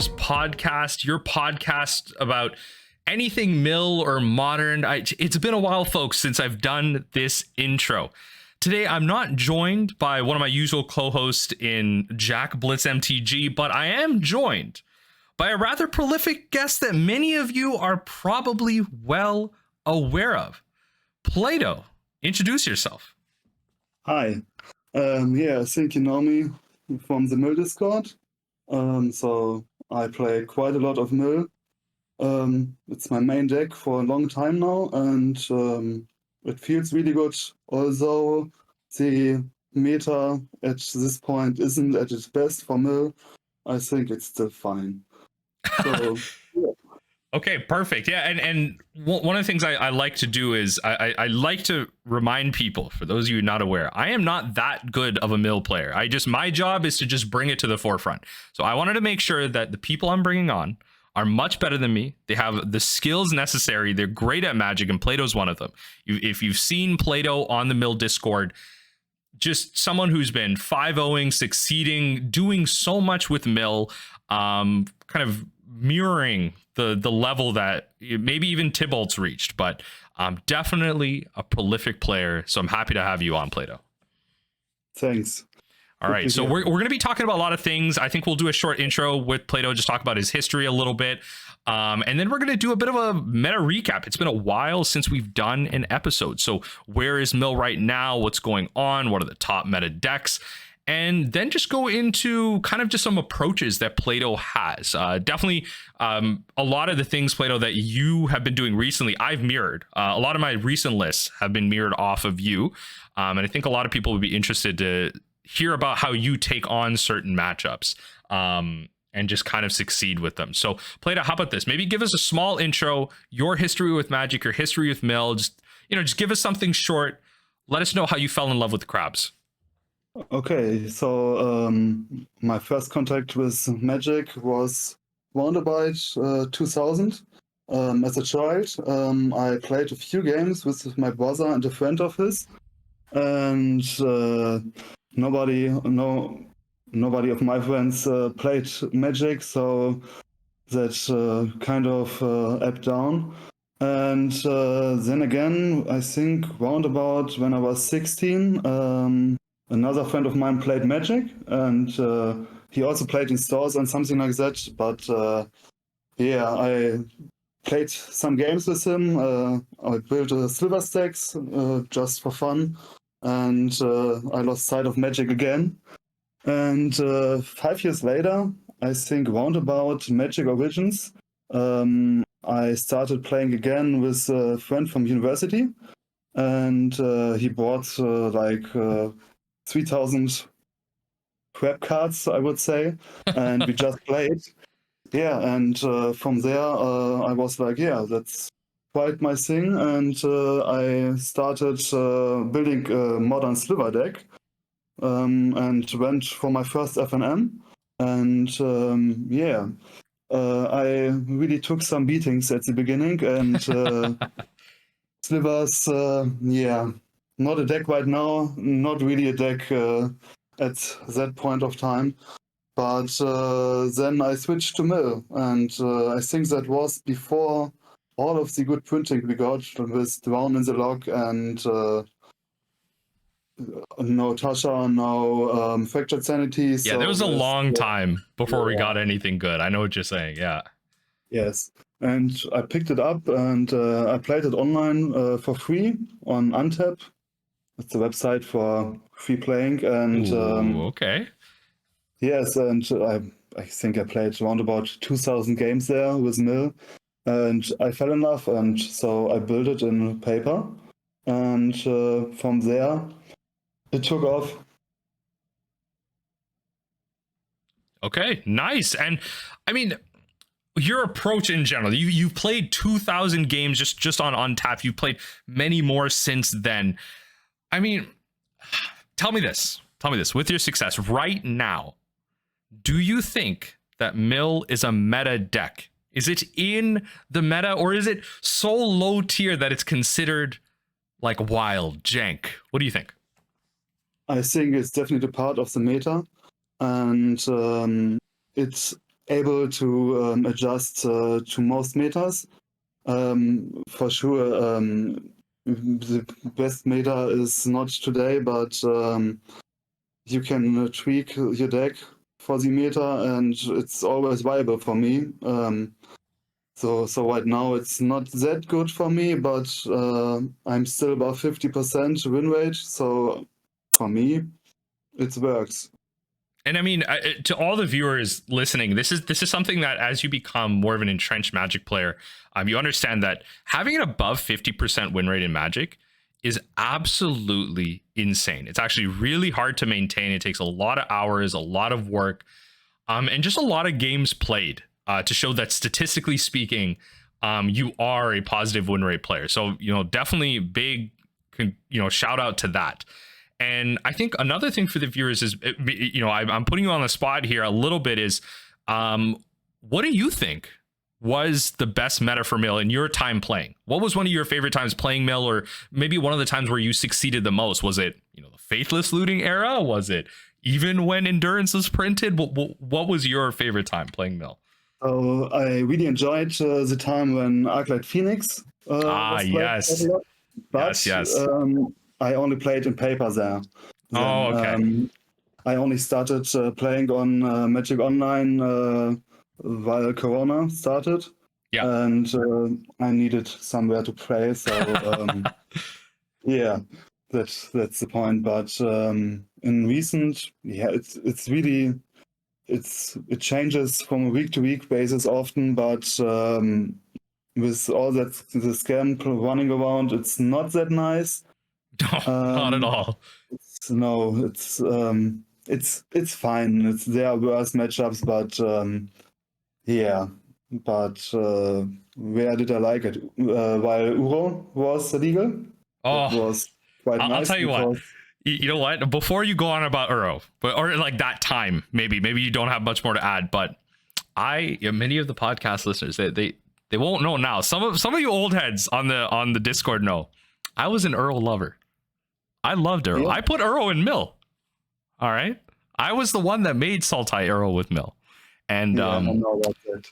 Gamers podcast, your podcast about anything mill or modern. It's been a while, folks, since I've done this intro. Today, I'm not joined by one of my usual co-hosts in Jack Blitz MTG, but I am joined by a rather prolific guest that many of you are probably well aware of. Plat1011, introduce yourself. Hi. I think you know me from the Mill Discord. So I play quite a lot of Mill. It's my main deck for a long time now, and it feels really good. Although the meta at this point isn't at its best for Mill, I think it's still fine. So, yeah. Okay, perfect. Yeah, and one of the things I like to do is I like to remind people, for those of you not aware, I am not that good of a mill player. My job is to just bring it to the forefront. So I wanted to make sure that the people I'm bringing on are much better than me. They have the skills necessary. They're great at Magic, and Plato's one of them. If you've seen Plato on the Mill Discord, just someone who's been 5-0ing, succeeding, doing so much with Mill, kind of mirroring the level that maybe even Tybalt's reached, but definitely a prolific player. So I'm happy to have you on, Plat1011. Thanks. All right, so we're going to be talking about a lot of things. I think we'll do a short intro with Plat1011, just talk about his history a little bit. And then we're going to do a bit of a meta recap. It's been a while since we've done an episode. So where is Mill right now? What's going on? What are the top meta decks? And then just go into kind of just some approaches that Plat1011 has. Definitely a lot of the things, Plat1011, that you have been doing recently, I've mirrored. A lot of my recent lists have been mirrored off of you. And I think a lot of people would be interested to hear about how you take on certain matchups and just kind of succeed with them. So Plat1011, how about this? Maybe give us a small intro, your history with Magic, your history with Mill. Just give us something short. Let us know how you fell in love with the crabs. Okay, so my first contact with Magic was around about 2000. As a child, I played a few games with my brother and a friend of his, and nobody of my friends played Magic, so that kind of ebbed down. And then again, I think round about when I was 16, another friend of mine played Magic, and he also played in stores and something like that. But I played some games with him. I built a silver stacks just for fun, and I lost sight of Magic again. And 5 years later, I think round about Magic Origins, I started playing again with a friend from university, and he bought 3,000 crab cards, I would say, and we just played. Yeah, and from there, I was like, yeah, that's quite my thing, and I started building a modern sliver deck, and went for my first FNM, and I really took some beatings at the beginning, and slivers, not a deck right now, not really a deck at that point of time. But then I switched to Mill, and I think that was before all of the good printing we got with Drown in the Log and no Tasha, no Fractured Sanity. Yeah, so there was a long time before we yeah. got anything good. I know what you're saying, yeah. Yes, and I picked it up and I played it online for free on Untap. It's a website for free playing, and okay. yes, and I think I played around about 2,000 games there with Mill, and I fell in love, and so I built it in paper, and from there it took off. Okay, nice. And I mean, your approach in general, you've played 2,000 games just on Untap. You've played many more since then. I mean, tell me this, with your success right now, do you think that Mill is a meta deck? Is it in the meta, or is it so low tier that it's considered like wild jank? What do you think? I think it's definitely part of the meta, and it's able to adjust to most metas. For sure, the best meta is not today, but you can tweak your deck for the meta, and it's always viable for me. So right now it's not that good for me, but I'm still above 50% win rate. So for me, it works. And I mean, to all the viewers listening, this is something that as you become more of an entrenched Magic player, you understand that having an above 50% win rate in Magic is absolutely insane. It's actually really hard to maintain. It takes a lot of hours, a lot of work, and just a lot of games played to show that statistically speaking, you are a positive win rate player. So, definitely big, shout out to that. And I think another thing for the viewers is, I'm putting you on the spot here a little bit is, what do you think was the best meta for Mill in your time playing? What was one of your favorite times playing Mill, or maybe one of the times where you succeeded the most? Was it, the Faithless Looting era? Was it even when Endurance was printed? What was your favorite time playing Mill? So I really enjoyed the time when Arclight Phoenix was played yes. a lot, but Yes. I only played in paper there. Then, okay. I only started playing on Magic Online while Corona started. Yeah. And I needed somewhere to play, so yeah, that's the point. But in recent, it's really it changes from a week to week basis often, but with all that the scam running around, it's not that nice. Not at all. It's fine. There are worse matchups, but yeah. But where did I like it? While Uro was legal, that was quite nice. I'll tell you what. You know what? Before you go on about Uro, or like that time, maybe you don't have much more to add. But many of the podcast listeners, they won't know now. Some of you old heads on the Discord know. I was an Uro lover. I loved Uro. Yeah. I put Uro in Mill. All right. I was the one that made Sultai Uro with Mill. And I know about that.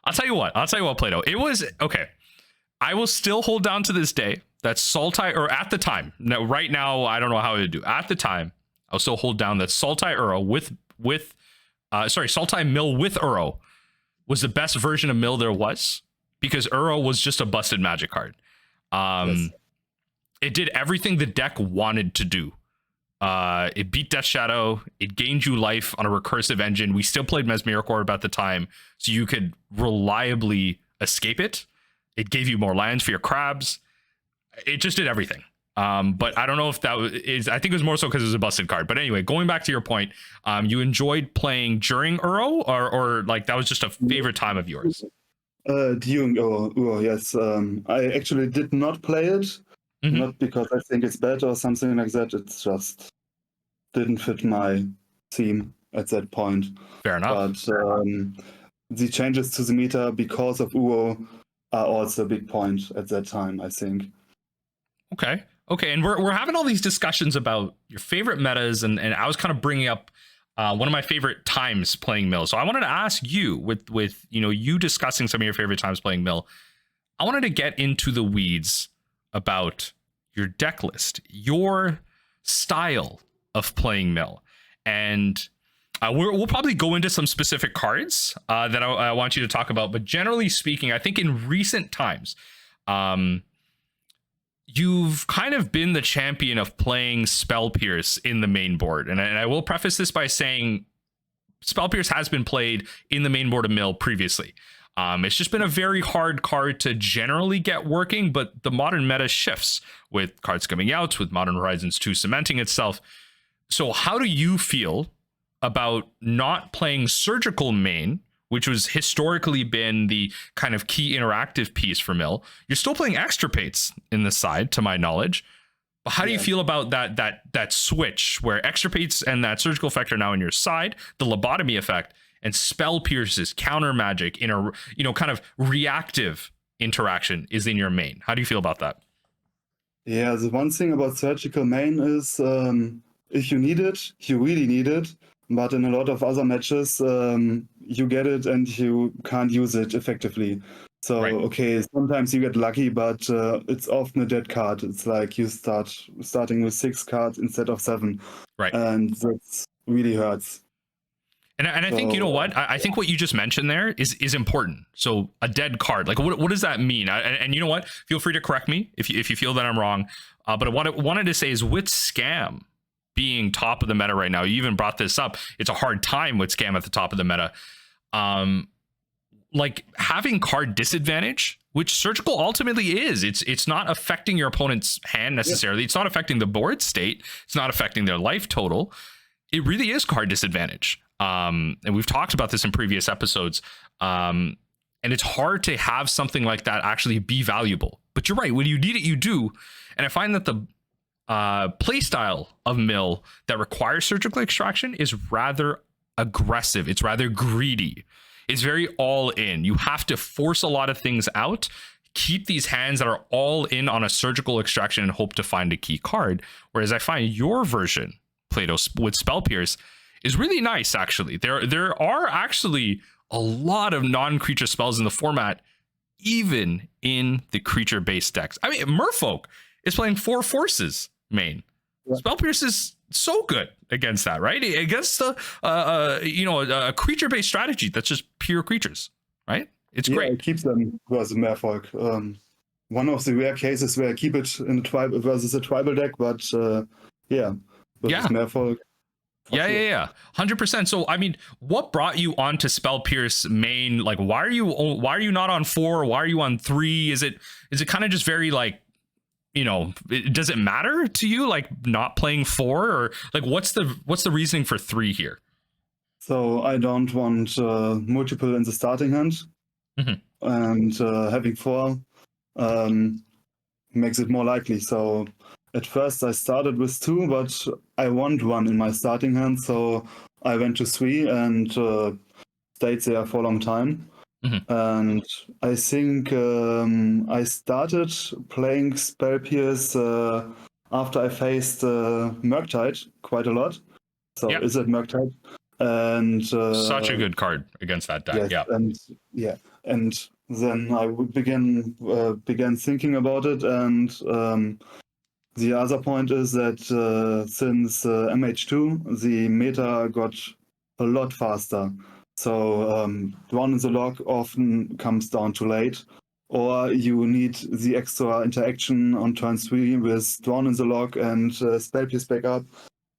I'll tell you what, Plato. It was okay. I will still hold down to this day that Sultai, or at the time, now right now I don't know how to do. At the time, I'll still hold down that Sultai Uro Sultai Mill with Uro was the best version of Mill there was, because Uro was just a busted Magic card. Yes. It did everything the deck wanted to do. It beat Death Shadow. It gained you life on a recursive engine. We still played Mesmeric Orb at the time, so you could reliably escape it. It gave you more lands for your crabs. It just did everything. But I don't know if that is. I think it was more so because it was a busted card. But anyway, going back to your point, you enjoyed playing during Uro, or like that was just a favorite time of yours? During Uro, yes. I actually did not play it. Mm-hmm. Not because I think it's bad or something like that. It's just didn't fit my theme at that point. Fair enough. But the changes to the meta because of Uro are also a big point at that time, I think. Okay. And we're having all these discussions about your favorite metas, and I was kind of bringing up one of my favorite times playing Mill. So I wanted to ask you, with you discussing some of your favorite times playing Mill, I wanted to get into the weeds about your deck list, your style of playing Mill, and we'll probably go into some specific cards that I want you to talk about. But generally speaking, I think in recent times, you've kind of been the champion of playing Spell Pierce in the main board, and I will preface this by saying Spell Pierce has been played in the main board of Mill previously. It's just been a very hard card to generally get working, but the modern meta shifts with cards coming out, with Modern Horizons 2 cementing itself. So how do you feel about not playing Surgical main, which was historically been the kind of key interactive piece for Mill? You're still playing Extirpates in the side, to my knowledge. But how do you feel about that switch where Extirpates and that Surgical effect are now on your side, the Lobotomy effect, and Spell Pierce's counter magic in a kind of reactive interaction is in your main? How do you feel about that? Yeah, the one thing about Surgical main is if you need it, you really need it, but in a lot of other matches, you get it and you can't use it effectively. So, Right. okay, sometimes you get lucky, but it's often a dead card. It's like you starting with 6 cards instead of 7, Right. and that really hurts. And I think, you know what? I think what you just mentioned there is important. So a dead card, like what does that mean? And you know what? Feel free to correct me if you feel that I'm wrong. But what I wanted to say is with Scam being top of the meta right now, you even brought this up. It's a hard time with Scam at the top of the meta. Like having card disadvantage, which Surgical ultimately is. It's not affecting your opponent's hand necessarily. Yeah. It's not affecting the board state. It's not affecting their life total. It really is card disadvantage. And we've talked about this in previous episodes. And it's hard to have something like that actually be valuable. But you're right. When you need it, you do. And I find that the playstyle of Mill that requires surgical extraction is rather aggressive. It's rather greedy. It's very all in. You have to force a lot of things out, keep these hands that are all in on a surgical extraction and hope to find a key card. Whereas I find your version, Plato, with Spell Pierce, is really nice, actually. There are actually a lot of non-creature spells in the format, even in the creature-based decks. I mean, Merfolk is playing 4 forces main. Yeah. Spell Pierce is so good against that, right? Against a creature-based strategy that's just pure creatures, right? It's great. It keeps them versus Merfolk. One of the rare cases where I keep it in versus a tribal deck, but versus Merfolk. Yeah. 100%. So, I mean, what brought you onto Spell Pierce main? Like, why are you not on 4? Why are you on 3? Is it kind of just very like, does it matter to you, like not playing 4, or like what's the reasoning for 3 here? So I don't want multiple in the starting hand, and having 4 makes it more likely. So at first I started with 2, but I want 1 in my starting hand, so I went to 3 and stayed there for a long time. And I think I started playing Spell Pierce after I faced Murktide quite a lot. So is it Murktide? And such a good card against that deck. Yes, and then I began thinking about it, and the other point is that since MH2, the meta got a lot faster. So Drawn in the Log often comes down too late, or you need the extra interaction on turn 3 with Drawn in the Log and Spell Pierce backup.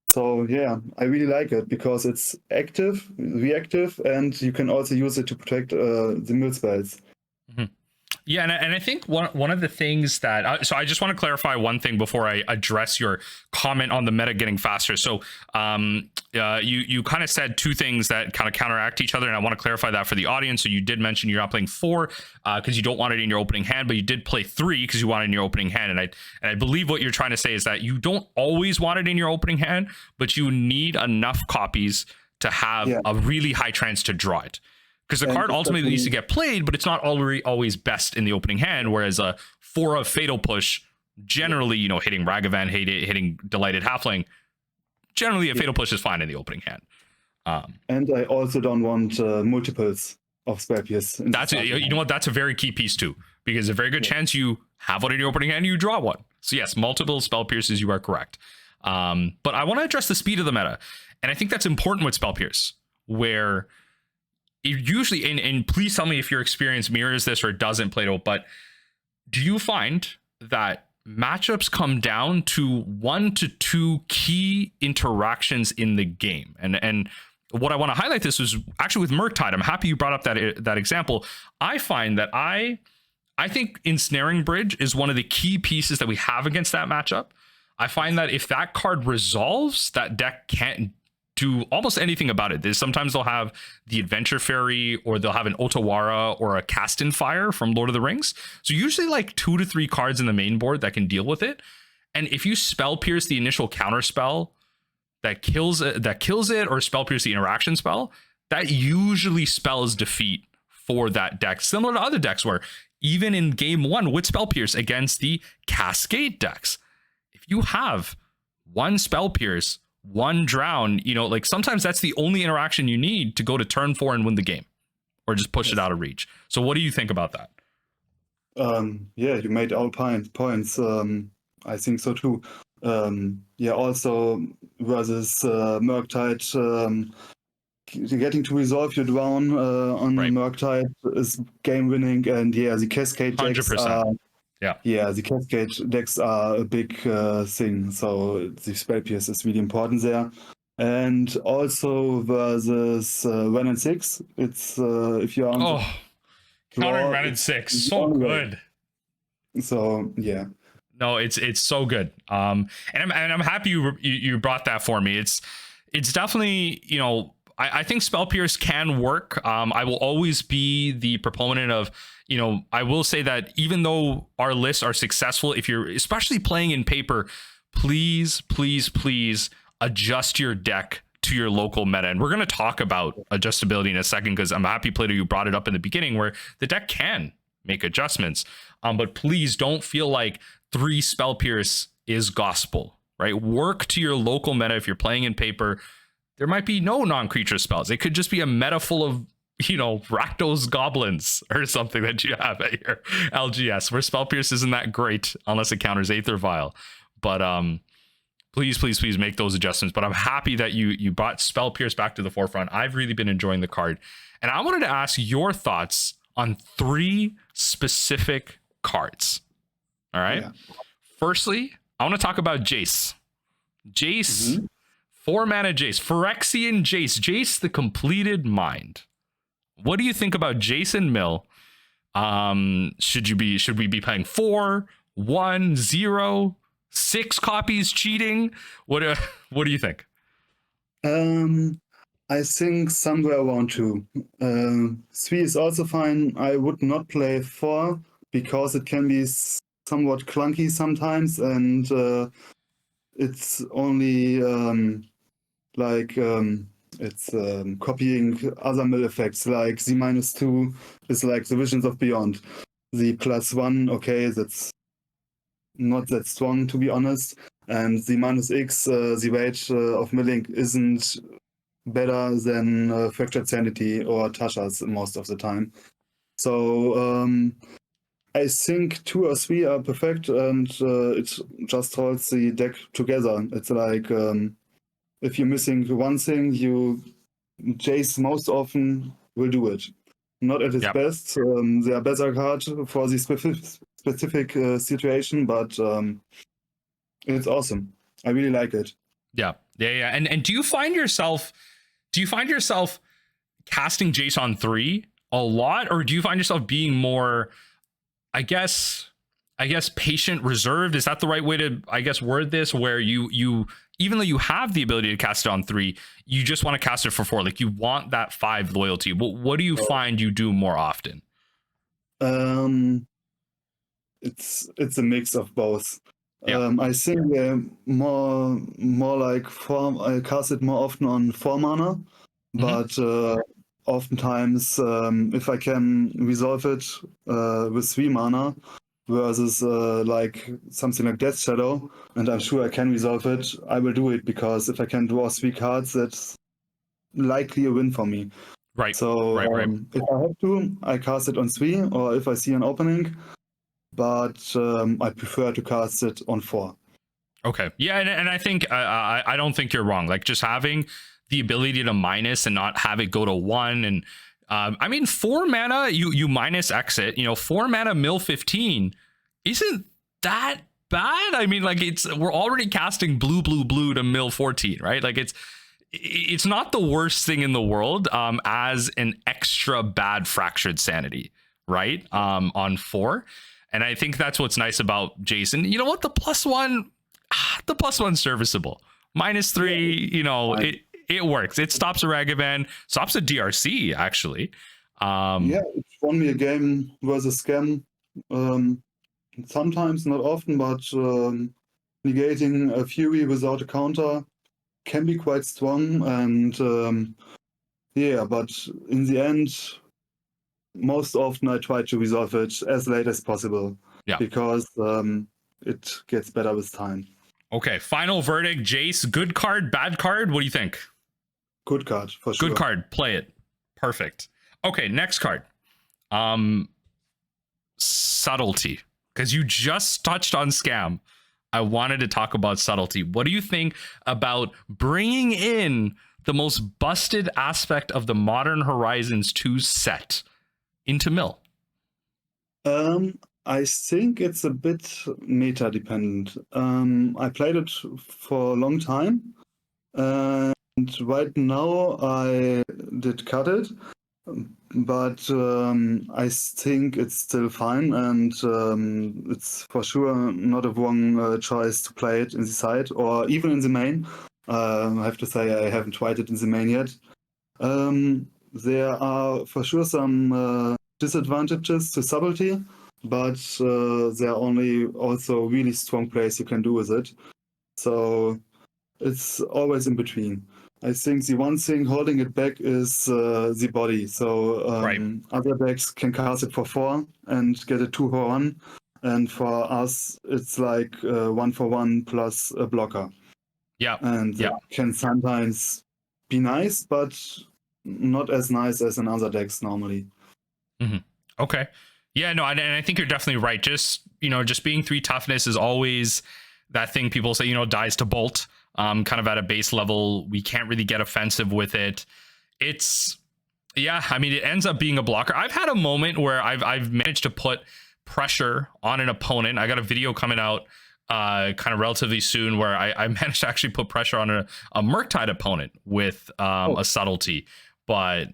So yeah, I really like it because it's active, reactive, and you can also use it to protect the mill spells. Yeah, and I think one of the things that so I just want to clarify one thing before I address your comment on the meta getting faster. So you kind of said 2 things that kind of counteract each other, and I want to clarify that for the audience. So you did mention you're not playing 4 because you don't want it in your opening hand, but you did play 3 because you want it in your opening hand. And I believe what you're trying to say is that you don't always want it in your opening hand, but you need enough copies to have a really high chance to draw it. Because the card ultimately needs to get played, but it's not always best in the opening hand. Whereas a 4 of Fatal Push, generally, hitting Ragavan, hitting Delighted Halfling, generally a Fatal Push is fine in the opening hand. And I also don't want multiples of Spell Pierce. That's you know what? That's a very key piece too, because a very good chance you have one in your opening hand, you draw one. So yes, multiple Spell Pierces, you are correct. But I want to address the speed of the meta, and I think that's important with Spell Pierce, where it usually, and please tell me if your experience mirrors this or it doesn't, Plato, but do you find that matchups come down to 1 to 2 key interactions in the game? And what I want to highlight this was actually with Murktide. I'm happy you brought up that example. I find that I think Ensnaring Bridge is one of the key pieces that we have against that matchup. I find that if that card resolves, that deck can't do almost anything about it. Sometimes they'll have the Adventure Fairy, or they'll have an Otawara or a Cast in Fire from Lord of the Rings. So usually like 2 to 3 cards in the main board that can deal with it. And if you Spell Pierce the initial counter spell that kills it, or Spell Pierce the interaction spell, that usually spells defeat for that deck. Similar to other decks where even in game 1 with Spell Pierce against the Cascade decks, if you have 1 Spell Pierce one drown, you know, like sometimes that's the only interaction you need to go to turn 4 and win the game, or just push it out of reach. So what do you think about that? Yeah, you made all points. I think so too. Yeah, also versus Murktide, getting to resolve your drown on the Right. Murktide is game winning, and yeah, the Cascade decks 100%. yeah, the Cascade decks are a big thing. So the spell pierce is really important there. And also versus Ren and 6, it's if you're on Oh, countering draw, Ren and it's 6, the so only way. good. So yeah. No, it's so good. And I'm happy you brought that for me. It's definitely, you know, I think Spell Pierce can work. I will always be the proponent of, you know, I will say that even though our lists are successful, if you're especially playing in paper, please, please, please adjust your deck to your local meta. And we're going to talk about adjustability in a second, because I'm happy, Plato, you brought it up in the beginning, where the deck can make adjustments. But please don't feel like 3 Spell Pierce is gospel, right? Work to your local meta. If you're playing in paper, there might be no non-creature spells. It could just be a meta full of, you know, Rakdos goblins or something that you have at your LGS, where Spell Pierce isn't that great unless it counters Aether Vial. But please, please, please make those adjustments. But I'm happy that you brought Spell Pierce back to the forefront. I've really been enjoying the card. And I wanted to ask your thoughts on 3 specific cards. All right. Yeah. Firstly, I want to talk about Jace. Jace, 4 mana Jace, Phyrexian Jace, Jace the completed mind. What do you think about Jace and Mill? Should we be playing 4, 1, 0, 6 copies cheating? What do you think? I think somewhere around 2. 3 is also fine. I would not play 4 because it can be somewhat clunky sometimes, and it's only it's copying other mill effects. Like the -2 is like the Visions of Beyond. The +1, okay, that's not that strong, to be honest. And the -X, the rate of milling isn't better than Fractured Sanity or Tasha's most of the time. So I think 2 or 3 are perfect, and it just holds the deck together. It's like if you're missing one thing, Jace most often will do it. Not at his best. There are better cards for the specific situation, but it's awesome. I really like it. Yeah. And do you find yourself casting Jace on 3 a lot, or do you find yourself being more, I guess patient, reserved? Is that the right way to, I guess, word this, where you even though you have the ability to cast it on 3, you just want to cast it for 4? Like, you want that 5 loyalty. What do you find you do more often? It's a mix of both. Yeah. I think more like 4. I cast it more often on 4 mana, but oftentimes if I can resolve it with 3 mana versus like something like Death Shadow, and I'm sure I can resolve it, I will do it, because if I can draw 3 cards, that's likely a win for me. Right. So Right. if I have to, I cast it on 3, or if I see an opening, but I prefer to cast it on 4. Okay. Yeah, and I think I don't think you're wrong. Like, just having the ability to minus and not have it go to 1, and I mean, 4 mana, you minus exit, you know, 4 mana mill 15 isn't that bad. I mean, like, we're already casting blue to mill 14, right? Like, it's not the worst thing in the world as an extra bad Fractured Sanity, right? On 4. And I think that's what's nice about Jason. You know what? The +1's serviceable. -3, you know, it works. It stops a Ragavan, stops a DRC, actually. Yeah, it won me a game versus Scam. Sometimes, not often, but negating a Fury without a counter can be quite strong. And yeah, but in the end, most often I try to resolve it as late as possible. Yeah. Because it gets better with time. Okay, final verdict, Jace. Good card, bad card? What do you think? Good card, for sure. Good card, play it. Perfect. Okay, next card. Subtlety. Because you just touched on scam. I wanted to talk about subtlety. What do you think about bringing in the most busted aspect of the Modern Horizons 2 set into Mill? I think it's a bit meta dependent. I played it for a long time, and right now I did cut it, but I think it's still fine, and it's for sure not a wrong choice to play it in the side or even in the main. I have to say I haven't tried it in the main yet. There are for sure some disadvantages to subtlety, but there are only also really strong plays you can do with it. So it's always in between. I think the one thing holding it back is the body. So other decks can cast it for 4 and get a 2-for-1. And for us, it's like 1-for-1 plus a blocker. Yeah. And that can sometimes be nice, but not as nice as in other decks normally. Mm-hmm. Okay. Yeah, no, and I think you're definitely right. Just being 3 toughness is always that thing people say, dies to bolt. Kind of at a base level, we can't really get offensive with it. It ends up being a blocker. I've had a moment where I've managed to put pressure on an opponent. I got a video coming out kind of relatively soon where I managed to actually put pressure on a Murktide opponent with a subtlety, but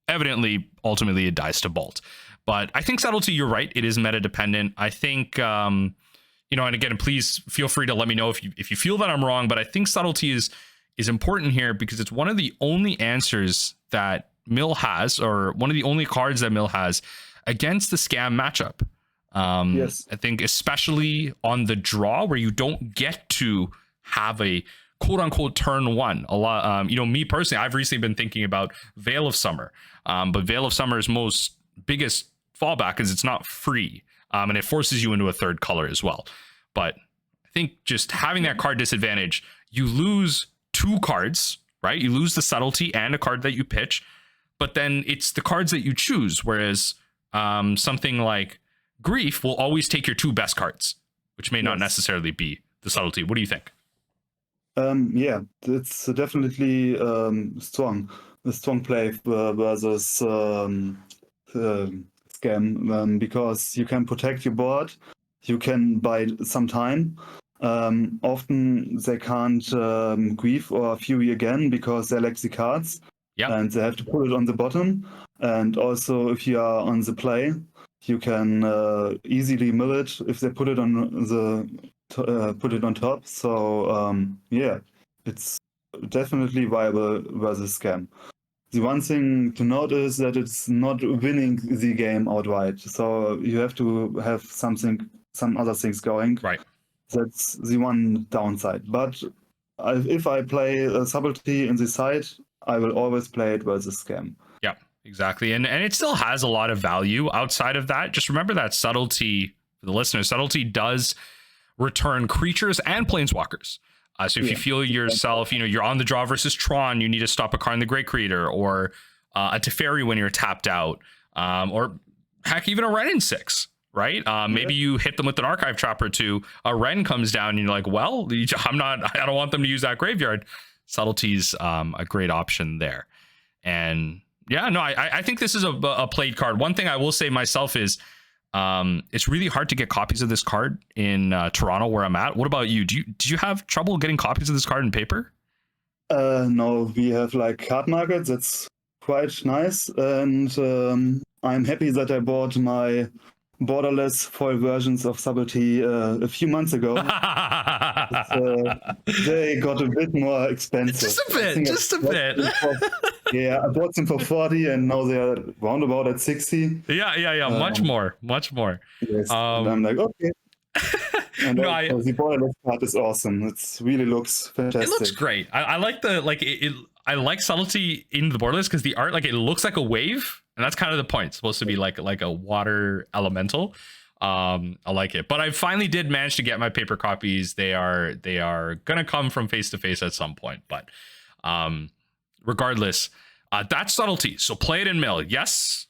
evidently ultimately it dies to bolt. But I think subtlety, you're right, it is meta dependent. I think and again, please feel free to let me know if you feel that I'm wrong, but I think subtlety is important here because it's one of the only answers that Mill has, or one of the only cards that Mill has against the scam matchup. Yes. I think especially on the draw where you don't get to have a quote unquote turn 1. A lot, me personally, I've recently been thinking about Veil of Summer, but Veil of Summer's biggest fallback is it's not free, and it forces you into a third color as well. But I think just having that card disadvantage, you lose 2 cards, right? You lose the subtlety and a card that you pitch, but then it's the cards that you choose. Whereas something like Grief will always take your 2 best cards, which may not necessarily be the subtlety. What do you think? Yeah, it's definitely strong. A strong play versus scam, because you can protect your board, you can buy some time. Often they can't grief or fury again because they lack the cards, and they have to put it on the bottom. And also, if you are on the play, you can easily mill it if they put it on top. So it's definitely viable versus scam. The one thing to note is that it's not winning the game outright. So you have to have some other things going. Right. That's the one downside. But if I play a subtlety in the side, I will always play it versus scam. Yeah, exactly. And it still has a lot of value outside of that. Just remember that subtlety, for the listeners, subtlety does return creatures and planeswalkers. So if you feel yourself, you're on the draw versus Tron, you need to stop a card in the Great Creator, or a Teferi when you're tapped out, or heck, even a Ren in 6, right? Maybe you hit them with an Archive Trap or 2, a Ren comes down, and you're like, well, I don't want them to use that graveyard. Subtlety's a great option there. And I think this is a played card. One thing I will say myself is, it's really hard to get copies of this card in Toronto where I'm at. What about you? Did you have trouble getting copies of this card in paper? No, we have like card markets. It's quite nice, and I'm happy that I bought my borderless foil versions of Subtlety a few months ago. They got a bit more expensive. Just a bit. I bought them for 40, and now they're roundabout at 60. Yeah. Much more. Yes, and I'm like, okay. And the borderless card is awesome. It really looks fantastic. It looks great. I like I like subtlety in the borderless because the art, it looks like a wave, and that's kind of the point. It's supposed to be like a water elemental. I like it. But I finally did manage to get my paper copies. They are gonna come from face to face at some point. But regardless, that's subtlety. So play it in mill. Yes.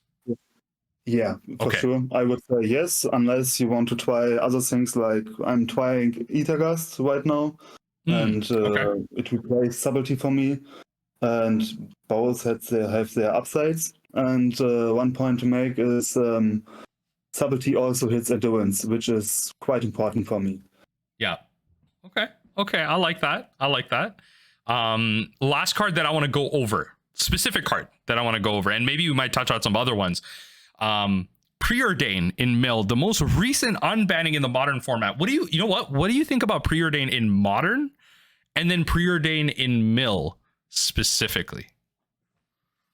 Yeah, for Okay. sure. I would say yes, unless you want to try other things like I'm trying Ethergast right now, and Okay. it replaces subtlety for me. And both have their upsides. And one point to make is subtlety also hits endurance, which is quite important for me. Yeah. Okay. Okay. I like that. I like that. Last card that I want to go over, specific card that I want to go over, and maybe we might touch on some other ones. Preordain in mill, the most recent unbanning in the modern format. What do you know what do you think about Preordain in modern, and then Preordain in mill specifically?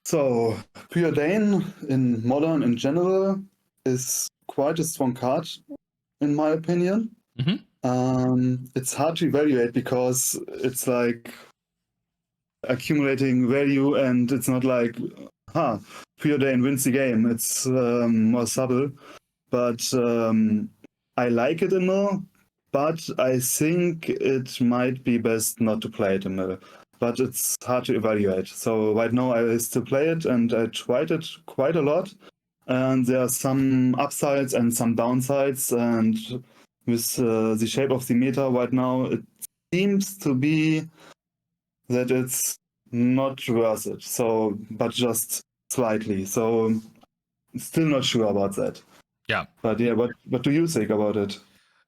So Preordain in modern in general is quite a strong card, in my opinion. It's hard to evaluate because it's like accumulating value, and it's not like, Preordain wins the game. It's more subtle, but I like it in mill. But I think it might be best not to play it in mill. But it's hard to evaluate. So right now I still play it, and I tried it quite a lot. And there are some upsides and some downsides. And with the shape of the meta right now, it seems to be that it's not worth it. So, but just slightly. So, still not sure about that. Yeah. But yeah, what do you think about it?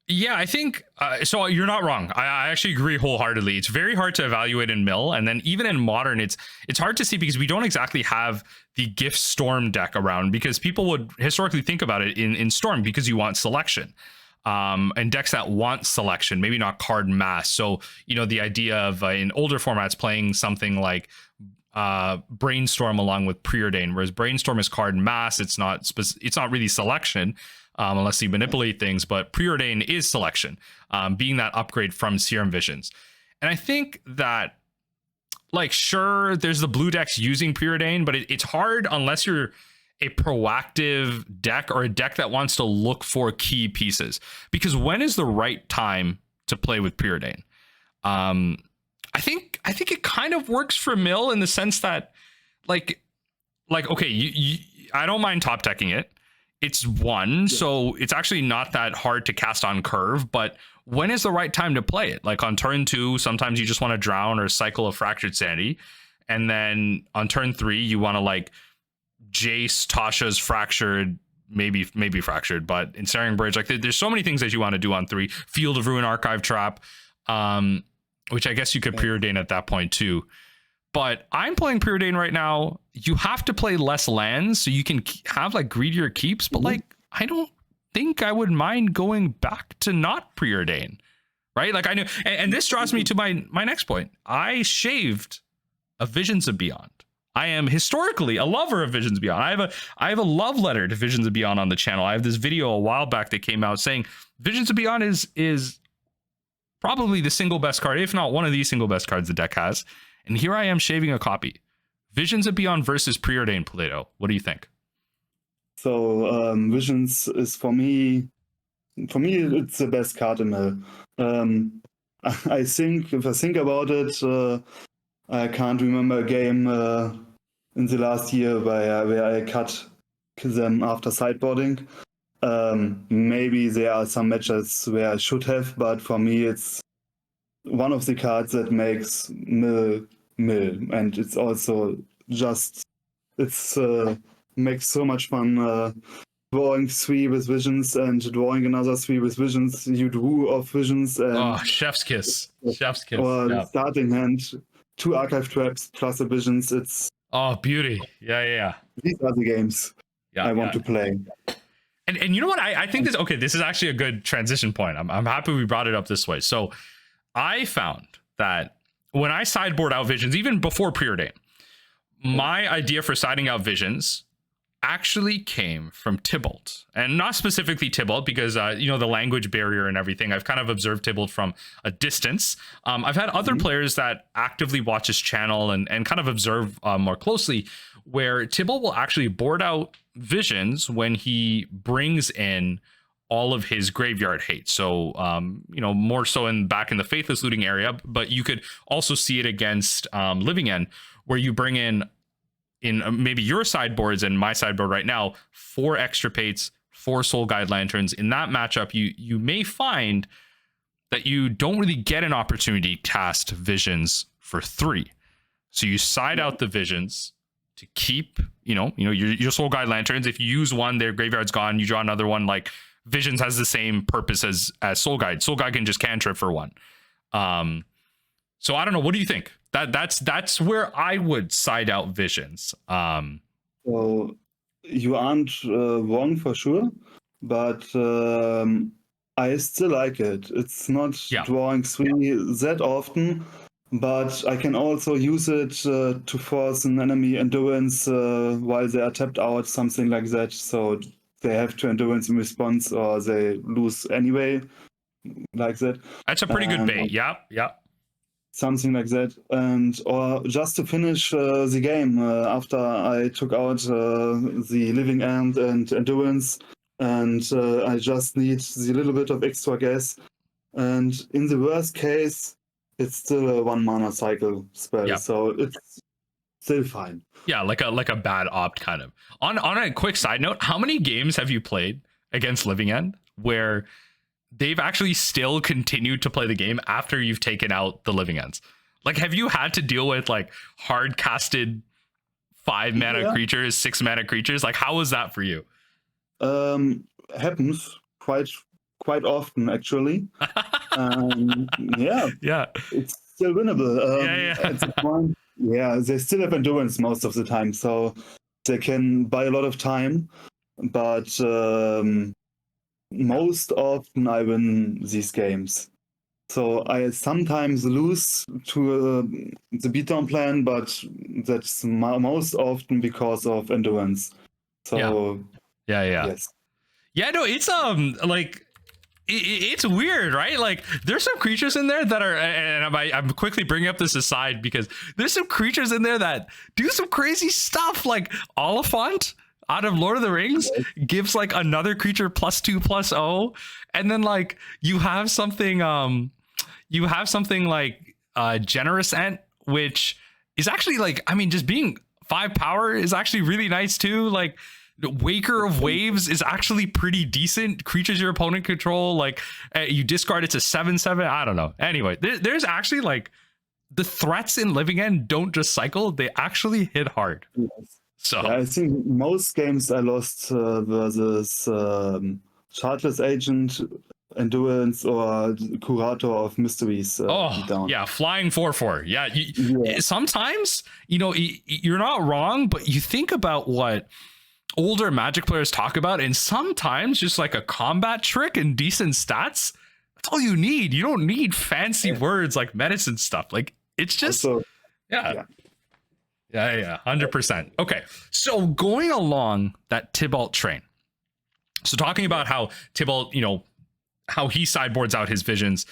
Yeah, I think so. You're not wrong. I actually agree wholeheartedly. It's very hard to evaluate in mill, and then even in modern, it's hard to see because we don't exactly have the gift storm deck around, because people would historically think about it in storm because you want selection, and decks that want selection, maybe not card mass. So the idea of in older formats playing something like Brainstorm along with Preordain, whereas Brainstorm is card mass. It's not really selection. Unless you manipulate things, but Preordain is selection, being that upgrade from Serum Visions. And I think that, sure, there's the blue decks using Preordain, but it's hard unless you're a proactive deck or a deck that wants to look for key pieces. Because when is the right time to play with Preordain? I think it kind of works for mill in the sense that, okay, I don't mind top decking it. It's one, so it's actually not that hard to cast on curve, but when is the right time to play it? Like on turn 2, sometimes you just want to drown or cycle a Fractured Sanity. And then on turn 3, you want to Jace, Tasha's Fractured, maybe Fractured, but Ensnaring Bridge. There's so many things that you want to do on 3. Field of Ruin, Archive Trap, which I guess you could preordain at that point too. But I'm playing Preordain right now. You have to play less lands so you can have greedier keeps. But I don't think I would mind going back to not Preordain, right? I knew, and this draws me to my next point. I shaved a Visions of Beyond. I am historically a lover of Visions of Beyond. I have a love letter to Visions of Beyond on the channel. I have this video a while back that came out saying Visions of Beyond is probably the single best card, if not one of the single best cards the deck has. And here I am shaving a copy. Visions of Beyond versus Preordain, Plat1011. What do you think? So Visions is for me, it's the best card in mill. I think if I think about it, I can't remember a game in the last year where I cut them after sideboarding. Maybe there are some matches where I should have, but for me it's one of the cards that makes mill, and it's also just makes so much fun drawing 3 with Visions and drawing another 3 with Visions. You drew off Visions and chef's kiss, or starting hand, 2 Archive Traps plus a Visions. It's beauty. Yeah. These are the games I want to play. And you know what? I think this is actually a good transition point. I'm happy we brought it up this way. So I found that when I sideboard out Visions, even before Preordain, my idea for siding out Visions actually came from Tybalt, and not specifically Tybalt because the language barrier and everything. I've kind of observed Tybalt from a distance. I've had other players that actively watch his channel and kind of observe more closely, where Tybalt will actually board out Visions when he brings in all of his graveyard hate. So, more so back in the Faithless Looting area, but you could also see it against Living End, where you bring in maybe your sideboards and my sideboard right now, 4 extirpates, 4 Soul Guide Lanterns. In that matchup, you may find that you don't really get an opportunity to cast Visions for 3. So you side out the Visions to keep, your Soul Guide Lanterns. If you use one, their graveyard's gone. You draw another one. Like, Visions has the same purpose as Soul Guide. Soul Guide can just cantrip for 1. So I don't know. What do you think? That's where I would side out Visions. So you aren't wrong for sure, but I still like it. It's not drawing 3 that often, but I can also use it to force an enemy endurance while they are tapped out, something like that. So they have to endurance in response or they lose anyway, like that. That's a pretty good bait. Yeah. Something like that. And or just to finish the game after I took out the Living End and endurance, and I just need the little bit of extra gas. And in the worst case, it's still a 1 mana cycle spell, so it's still fine. Yeah, like a bad opt kind of. On a quick side note, how many games have you played against Living End where they've actually still continued to play the game after you've taken out the Living Ends? Like, have you had to deal with like hard casted 5 mana creatures, 6 mana creatures? Like, how was that for you? Happens quite often, actually. Yeah, it's still winnable. At the point, they still have endurance most of the time, so they can buy a lot of time. But most often I win these games. So I sometimes lose to the beatdown plan, but that's most often because of endurance. So yes. Yeah, no, it's like it's weird, right? Like, there's some creatures in there that are, and I'm quickly bringing up this aside because there's some creatures in there that do some crazy stuff. Like Oliphant out of Lord of the Rings gives like another creature +2/+0, and then like you have something like Generous Ent, which is actually like, I mean, just being 5 power is actually really nice too. Like, Waker of Waves is actually pretty decent. Creatures your opponent control, like you discard, it's a 7/7. I don't know. Anyway, there's actually like the threats in Living End don't just cycle; they actually hit hard. Yes. So I think most games I lost versus Chartless Agent, Endurance, or Curator of Mysteries. Down. Yeah, flying 4/4. Yeah, sometimes you're not wrong, but you think about what older Magic players talk about, and sometimes just like a combat trick and decent stats, that's all you need. You don't need fancy words like medicine stuff. Like, it's just also, 100%. Okay, so going along that Tibalt train, so talking about how Tibalt, how he sideboards out his Visions,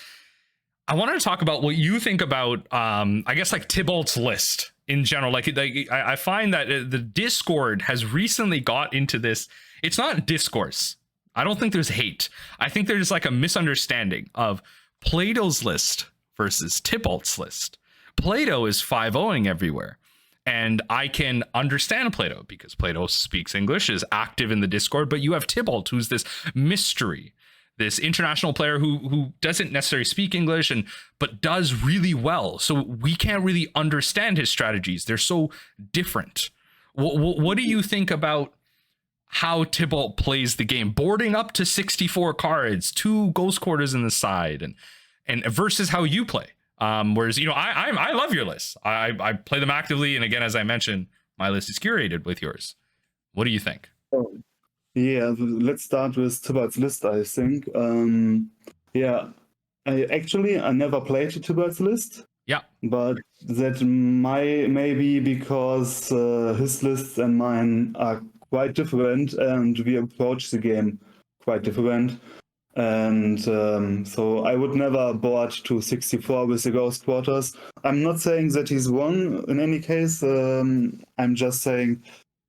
I wanted to talk about what you think about I guess like Tibalt's list in general. Like I find that the Discord has recently got into this. It's not discourse. I don't think there's hate. I think there's like a misunderstanding of Plato's list versus Tibalt's list. Plato is 5-0ing everywhere, and I can understand Plato because Plato speaks English, is active in the Discord. But you have Tibalt, who's this mystery, this international player who doesn't necessarily speak English but does really well. So we can't really understand his strategies. They're so different. What do you think about how Tibalt plays the game, boarding up to 64 cards, 2 Ghost Quarters in the side, and versus how you play? Whereas I love your list. I play them actively, and again, as I mentioned, my list is curated with yours. What do you think? Yeah, let's start with Tibalt's list, I think. I never played Tibalt's list. Yeah. But that may be because his lists and mine are quite different, and we approach the game quite different. And so I would never board to 64 with the Ghost Quarters. I'm not saying that he's wrong in any case. I'm just saying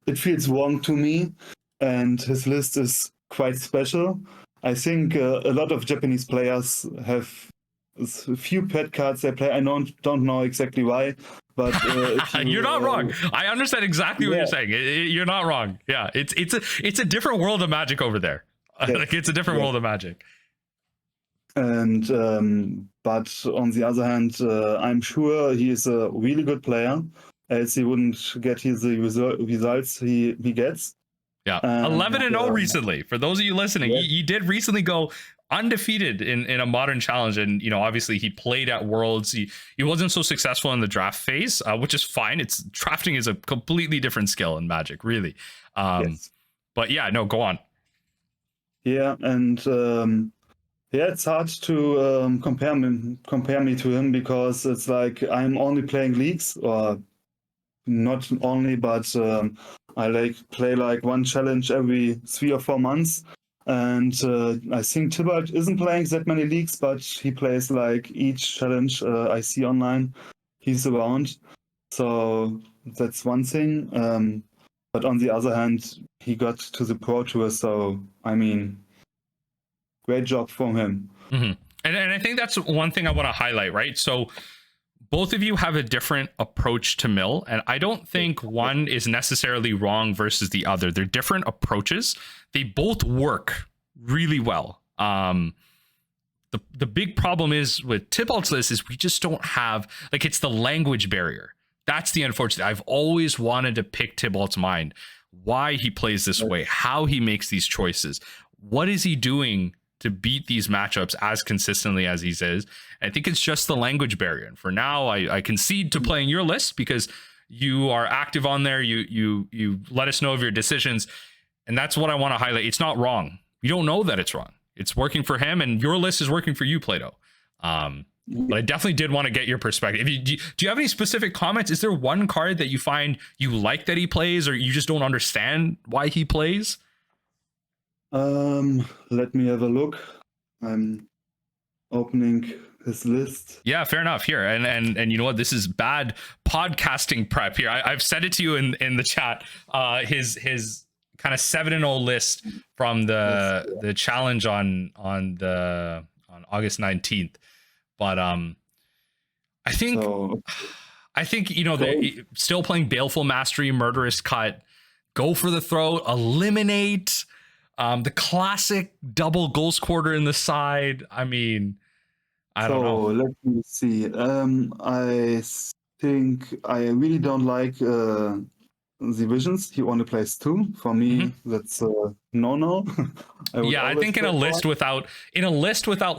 it feels wrong to me. And his list is quite special. I think a lot of Japanese players have a few pet cards they play. I don't know exactly why, but if you, You're not wrong. I understand exactly what yeah, you're saying. You're not wrong. Yeah, it's a different world of Magic over there. yes, Like it's a different yes. world of Magic. And but on the other hand, I'm sure he is a really good player, else he wouldn't get his results he gets. Yeah, And 11-0 recently. For those of you listening, yes, he did recently go undefeated in a modern challenge, and obviously he played at Worlds. He wasn't so successful in the draft phase, which is fine. It's drafting is a completely different skill in Magic, really. yes, But yeah, no, go on. yeah, and yeah, it's hard to compare me to him because it's like I'm only playing leagues, or not only, but I play like one challenge every 3 or 4 months. And I think Tibalt isn't playing that many leagues, but he plays like each challenge I see online. He's around, so that's one thing. But on the other hand, he got to the Pro Tour, so I mean, great job from him. Mm-hmm. And I think that's one thing I want to highlight, right? So both of you have a different approach to mill, and I don't think one is necessarily wrong versus the other. They're different approaches. They both work really well. The big problem is with Tybalt's list is we just don't have, like, it's the language barrier. That's the unfortunate. I've always wanted to pick Tybalt's mind, why he plays this way, how he makes these choices, what is he doing to beat these matchups as consistently as he is. I think it's just the language barrier. And for now, I concede to playing your list because you are active on there. You let us know of your decisions, and that's what I want to highlight. It's not wrong. You don't know that it's wrong. It's working for him, and your list is working for you, Plato. But I definitely did want to get your perspective. Do you have any specific comments? Is there one card that you find you like that he plays, or you just don't understand why he plays? Let me have a look. I'm opening his list. Yeah, fair enough. Here, and you know what? This is bad podcasting prep. Here, I've sent it to you in the chat. His kind of 7-0 list from the challenge on August 19th. But I think they're still playing Baleful Mastery, Murderous Cut, Go for the Throat, Eliminate. The classic double goal scorer in the side. I mean, I don't know. Let me see. I think I really don't like the visions. He only plays 2. For me, that's no. I think in a list without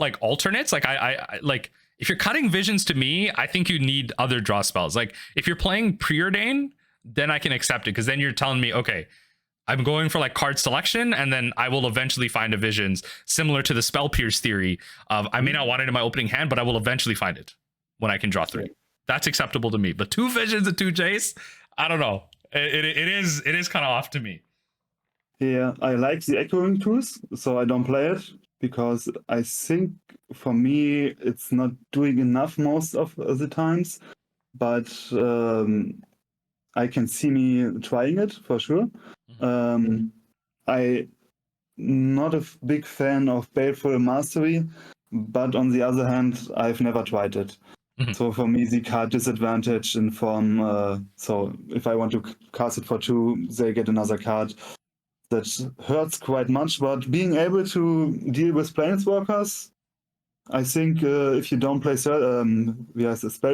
like alternates, like I like if you're cutting visions, to me, I think you need other draw spells. Like if you're playing Preordain, then I can accept it because then you're telling me, okay, I'm going for like card selection, and then I will eventually find a visions, similar to the Spell Pierce theory of I may not want it in my opening hand, but I will eventually find it when I can draw 3. That's acceptable to me. But 2 visions and 2 Jace, I don't know. It is kind of off to me. Yeah, I like the echoing tools, so I don't play it because I think for me it's not doing enough most of the times. But I can see me trying it for sure. I'm not a big fan of Baleful Mastery, but on the other hand, I've never tried it. So for me, the card disadvantage in form. So if I want to cast it for 2, they get another card. That hurts quite much. But being able to deal with Planeswalkers, I think if you don't play Spell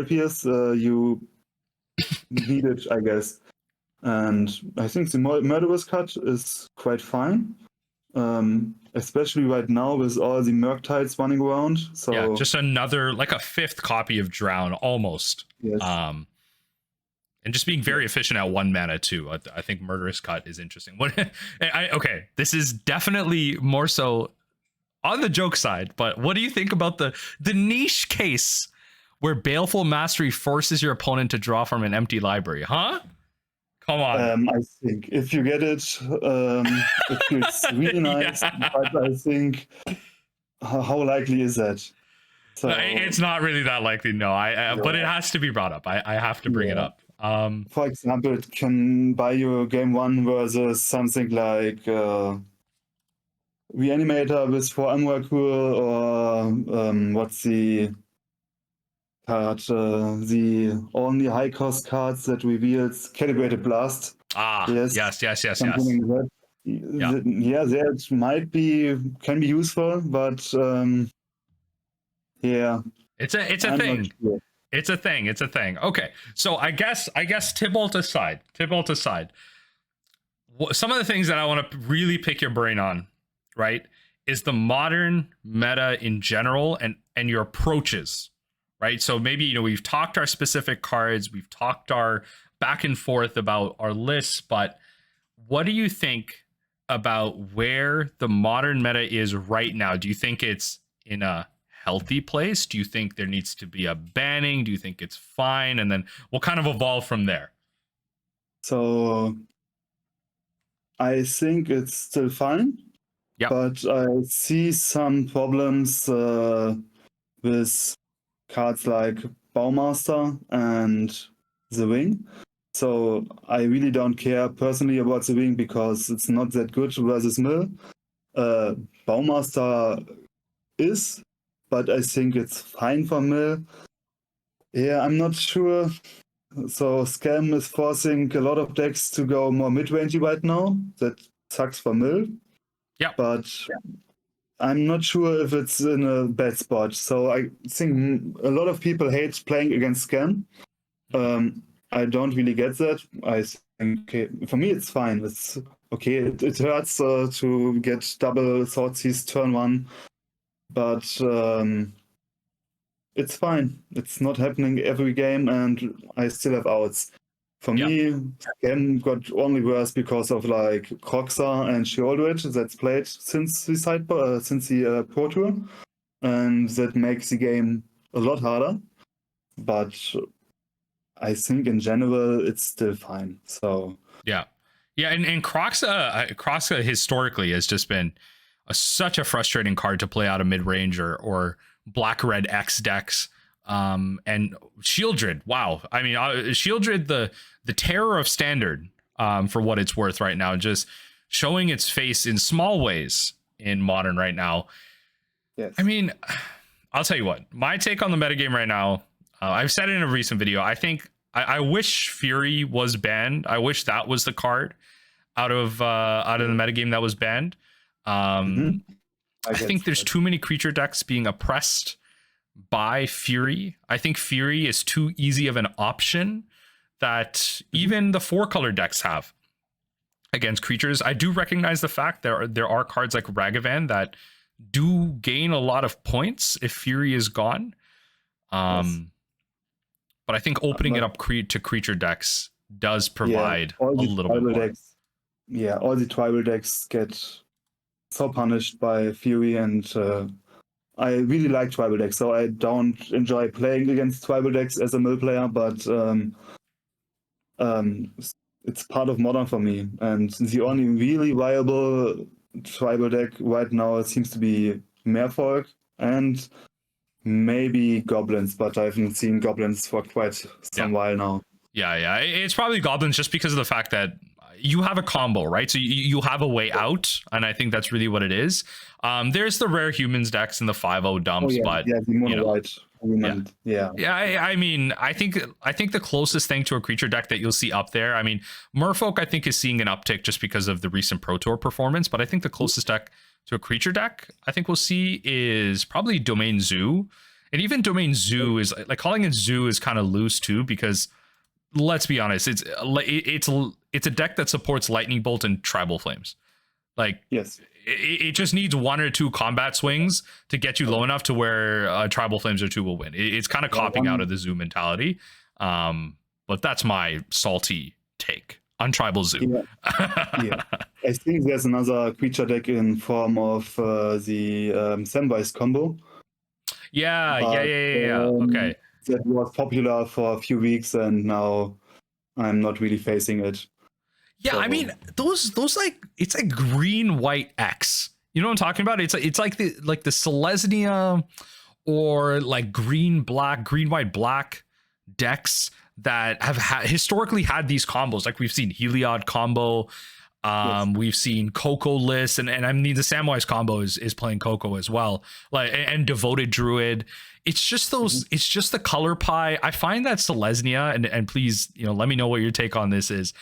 Pierce, you need it, I guess. And I think the Murderous Cut is quite fine, especially right now with all the Murktides running around. So yeah, just another like a 5th copy of Drown almost. Yes. And just being very efficient at 1 mana too. I think Murderous Cut is interesting. Okay, this is definitely more so on the joke side, but what do you think about the niche case where Baleful Mastery forces your opponent to draw from an empty library? Huh? Come on. I think if you get it, it feels really nice. Yeah. But I think, how likely is that? So it's not really that likely, no. But it has to be brought up. I have to bring it up. For example, it can buy you game 1 versus something like Reanimator with 4 Emrakul, or what's the card? The only high cost cards that reveals Calibrated Blast. Yes. Something like that. Yeah, that might can be useful, but yeah. It's a thing. Sure. It's a thing. Okay. So I guess Tybalt aside, some of the things that I want to really pick your brain on, right, is the modern meta in general and your approaches, right? So maybe, we've talked our specific cards, we've talked our back and forth about our lists, but what do you think about where the modern meta is right now? Do you think it's in a healthy place? Do you think there needs to be a banning? Do you think it's fine? And then we'll kind of evolve from there. So I think it's still fine. Yep. But I see some problems with cards like Baumaster and the Wing. So I really don't care personally about the Wing because it's not that good versus Mill. Baumaster is, but I think it's fine for Mill. Yeah, I'm not sure. So Scam is forcing a lot of decks to go more mid-rangey right now. That sucks for Mill. Yeah. But I'm not sure if it's in a bad spot. So I think a lot of people hate playing against Scam. I don't really get that. I think, okay, for me it's fine. It's okay. It hurts to get double Thoughtseize turn 1, but it's fine. It's not happening every game, and I still have outs. For me, Scam got only worse because of like Croxa and Sheoldred that's played since the Pro Tour, and that makes the game a lot harder. But I think in general it's still fine. So yeah, and Croxa historically has just been such a frustrating card to play out of mid range or black red X decks. And Sheoldred, wow. I mean, Sheoldred, the terror of standard, for what it's worth right now, just showing its face in small ways in modern right now. Yes. I mean, I'll tell you what, my take on the metagame right now, I've said it in a recent video. I think I wish Fury was banned. I wish that was the card out of the metagame that was banned. I think there's too many creature decks being oppressed by Fury. I think Fury is too easy of an option that even the 4-color decks have against creatures. I do recognize the fact there are cards like Ragavan that do gain a lot of points if Fury is gone. Yes. But I think opening it up to creature decks does provide a little bit more. Decks, all the tribal decks get so punished by Fury, and I really like tribal decks, so I don't enjoy playing against tribal decks as a mill player, but it's part of Modern for me. And the only really viable tribal deck right now seems to be Merfolk and maybe Goblins, but I haven't seen Goblins for quite some while now. Yeah. It's probably Goblins just because of the fact that you have a combo, right? So you have a way out, and I think that's really what it is. There's the rare humans decks and the 5/0 dumps, but the mono white. I mean, I think the closest thing to a creature deck that you'll see up there, I mean, Merfolk I think is seeing an uptick just because of the recent Pro Tour performance, but I think the closest deck to a creature deck I think we'll see is probably Domain Zoo. And even Domain Zoo is like, calling it Zoo is kind of loose too, because let's be honest, it's a deck that supports Lightning Bolt and Tribal Flames. Like, yes, it just needs 1 or 2 combat swings to get you low enough to where Tribal Flames or 2 will win. It's kind of copying out of the Zoo mentality. But that's my salty take on Tribal Zoo. Yeah. I think there's another creature deck in form of the Samwise combo. Yeah. Okay. That was popular for a few weeks, and now I'm not really facing it. Yeah, so, I mean, those like, it's like green white X. You know what I'm talking about? It's like the Selesnya or like green white black decks that have historically had these combos. Like we've seen Heliod combo. We've seen Coco lists, and I mean the Samwise combo is playing Coco as well, like, and Devoted Druid. It's just those. It's just the color pie. I find that Selesnya, and please, let me know what your take on this is.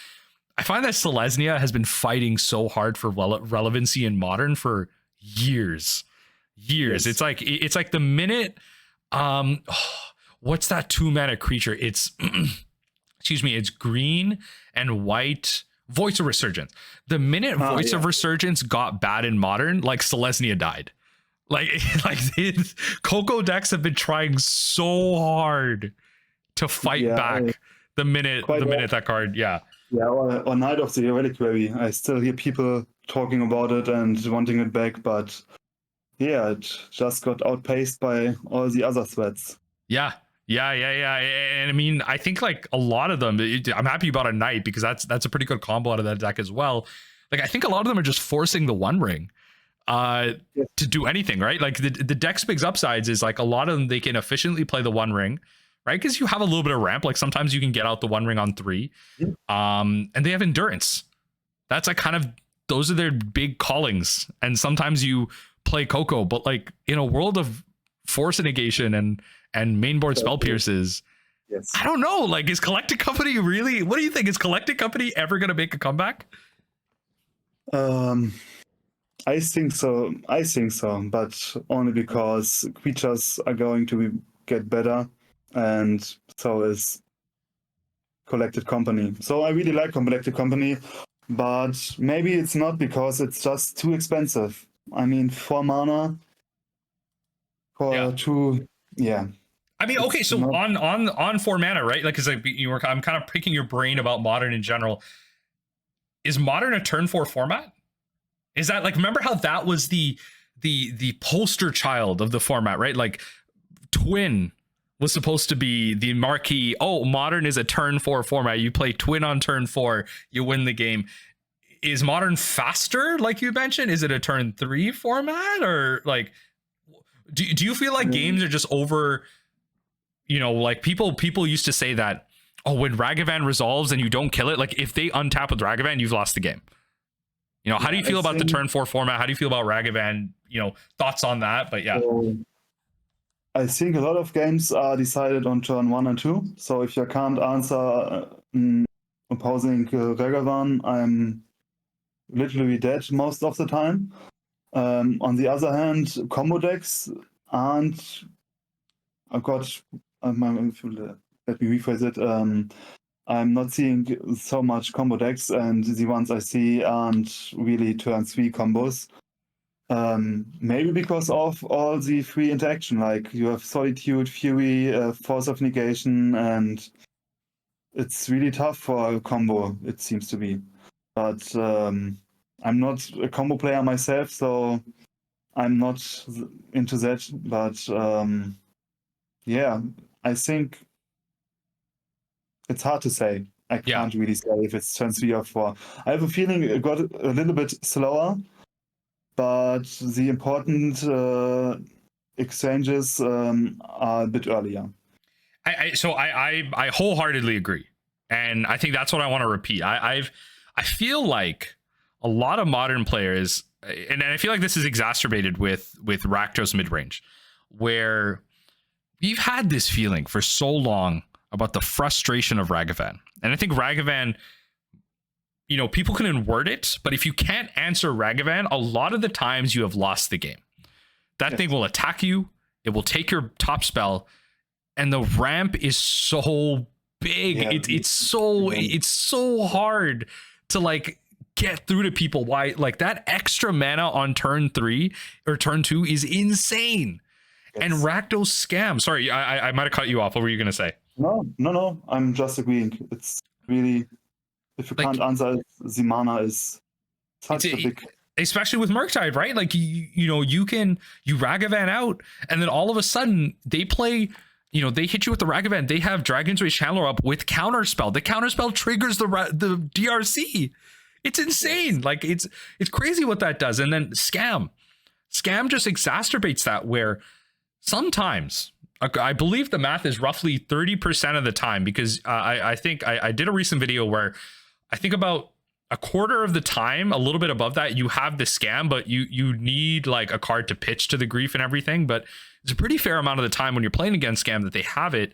I find that Selesnya has been fighting so hard for relevancy in Modern for years. Yes. It's like the minute, what's that 2-mana creature? It's excuse me, it's green and white. Voice of Resurgence. The minute Voice of Resurgence got bad in Modern, like Selesnya died. Like Coco decks have been trying so hard to fight back the minute that card. Yeah, or Night of the Reliquary. I still hear people talking about it and wanting it back, but it just got outpaced by all the other threats. Yeah. And I mean, I think like a lot of them, I'm happy you bought a Knight because that's a pretty good combo out of that deck as well. Like, I think a lot of them are just forcing the One Ring to do anything, right? Like the deck's big upsides is like a lot of them, they can efficiently play the One Ring, right? Because you have a little bit of ramp. Like sometimes you can get out the One Ring on 3. And they have Endurance. That's like kind of, those are their big callings. And sometimes you play Coco, but like in a world of Force Negation and mainboard Spell Pierces, I don't know, like, is Collected Company really, what do you think, is Collected Company ever going to make a comeback? I think so, but only because creatures are going to get better, and so is Collected Company. So I really like Collected Company, but maybe it's not because it's just too expensive. I mean, 4 mana for 2, I mean, okay, so on 4 mana, right? Like, because I'm kind of picking your brain about Modern in general. Is Modern a turn 4 format? Is that like, remember how that was the poster child of the format, right? Like, Twin was supposed to be the marquee. Oh, Modern is a turn 4 format. You play Twin on turn 4, you win the game. Is Modern faster, like you mentioned? Is it a turn 3 format, or like, do you feel like games are just over? Like people used to say that, when Ragavan resolves and you don't kill it, like if they untap with Ragavan, you've lost the game. How do you feel about the turn 4 format? How do you feel about Ragavan? Thoughts on that? But I think a lot of games are decided on turn 1 and 2. So if you can't answer opposing Ragavan, I'm literally dead most of the time. On the other hand, combo decks aren't. Let me rephrase it. I'm not seeing so much combo decks, and the ones I see aren't really turn 3 combos. Maybe because of all the free interaction, like you have Solitude, Fury, Force of Negation, and it's really tough for a combo, it seems to be. But I'm not a combo player myself, so I'm not into that. But I think it's hard to say. I can't really say if it's turn 3 or 4. I have a feeling it got a little bit slower, but the important exchanges are a bit earlier. I wholeheartedly agree, and I think that's what I want to repeat. I feel like a lot of Modern players, and I feel like this is exacerbated with Rakdos midrange, where we've had this feeling for so long about the frustration of Ragavan. And I think Ragavan, people can invert it, but if you can't answer Ragavan, a lot of the times you have lost the game. That thing will attack you, it will take your top spell, and the ramp is so big. It's so hard to like get through to people. Why, like, that extra mana on turn 3 or turn 2 is insane. And Rakdos scam. Sorry, I might have cut you off. What were you going to say? No. I'm just agreeing. It's really, if you can't answer it, the mana is such a big. Especially with Murktide, right? Like, you Ragavan out, and then all of a sudden they play, they hit you with the Ragavan. They have Dragon's Rage Channeler up with Counterspell. The Counterspell triggers the DRC. It's insane. Like, it's crazy what that does. And then Scam just exacerbates that, where sometimes, I believe the math is roughly 30% of the time, because I think I did a recent video where I think about a quarter of the time, a little bit above that, you have the scam, but you need like a card to pitch to the grief and everything. But it's a pretty fair amount of the time when you're playing against scam that they have it,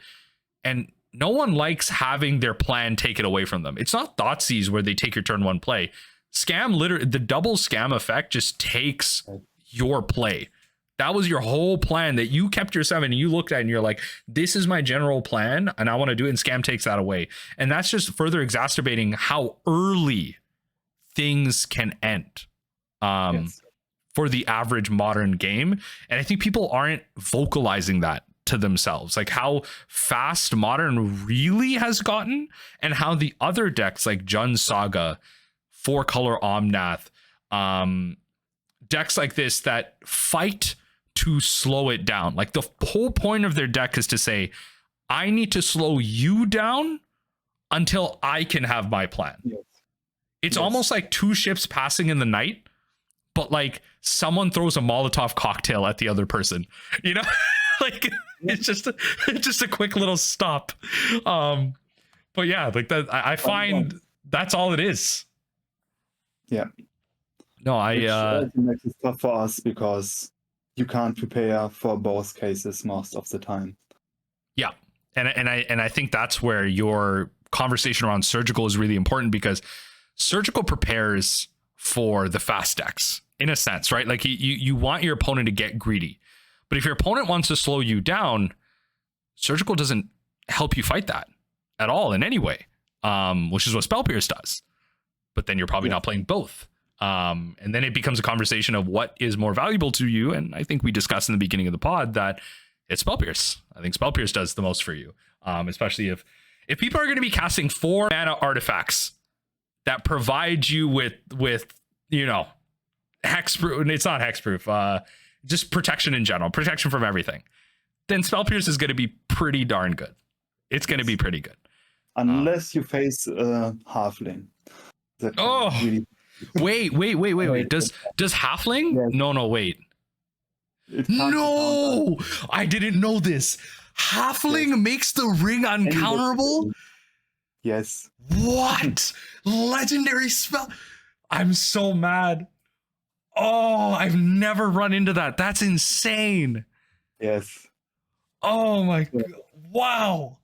and no one likes having their plan taken away from them. It's not Thoughtseize where they take your turn one play. Scam, literally, the double scam effect just takes your play. That was your whole plan that you kept your 7 and you looked at and you're like, this is my general plan and I want to do it, and scam takes that away. And that's just further exacerbating how early things can end for the average modern game. And I think people aren't vocalizing that to themselves, like how fast modern really has gotten, and how the other decks like Jund Saga, 4-color Omnath, decks like this that fight to slow it down. Like the whole point of their deck is to say, I need to slow you down until I can have my plan. It's almost like two ships passing in the night, but like someone throws a Molotov cocktail at the other person, you know? Like it's just a quick little stop. But yeah, like that, I find that's all it is. Yeah. No, Which makes it tough for us because you can't prepare for both cases most of the time. Yeah, and I think that's where your conversation around surgical is really important, because surgical prepares for the fast decks in a sense, right? Like you want your opponent to get greedy, but if your opponent wants to slow you down, surgical doesn't help you fight that at all in any way, which is what Spell Pierce does. But then you're probably not playing both. And then it becomes a conversation of what is more valuable to you. And I think we discussed in the beginning of the pod that it's Spell Pierce. I think Spell Pierce does the most for you, especially if people are going to be casting 4 mana artifacts that provide you with you know, hexproof. It's not hexproof. Just protection in general, protection from everything. Then Spell Pierce is going to be pretty darn good. It's going to be pretty good. Unless you face Halfling. Really... wait. Does Halfling? Yes. No, wait. No, I didn't know this. Halfling makes the ring uncounterable? Yes. What? Legendary spell. I'm so mad. Oh, I've never run into that. That's insane. Yes. Oh my god. Wow.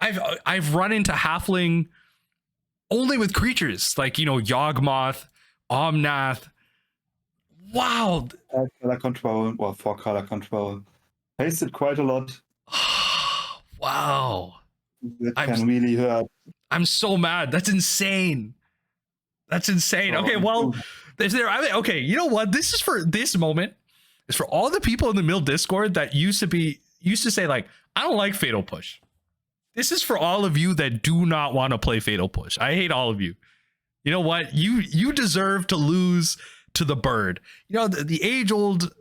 I've run into Halfling only with creatures like, you know, Yawgmoth, Omnath. Wow. 5-color control or 4-color control. Faced it quite a lot. Wow. That can really hurt. I'm so mad. That's insane. That's insane. Okay, well, okay, you know what? This is for this moment. It's for all the people in the Mill Discord that used to say like, I don't like Fatal Push. This is for all of you that do not want to play Fatal Push. I hate all of you. You know what? You deserve to lose to the bird. You know, the age-old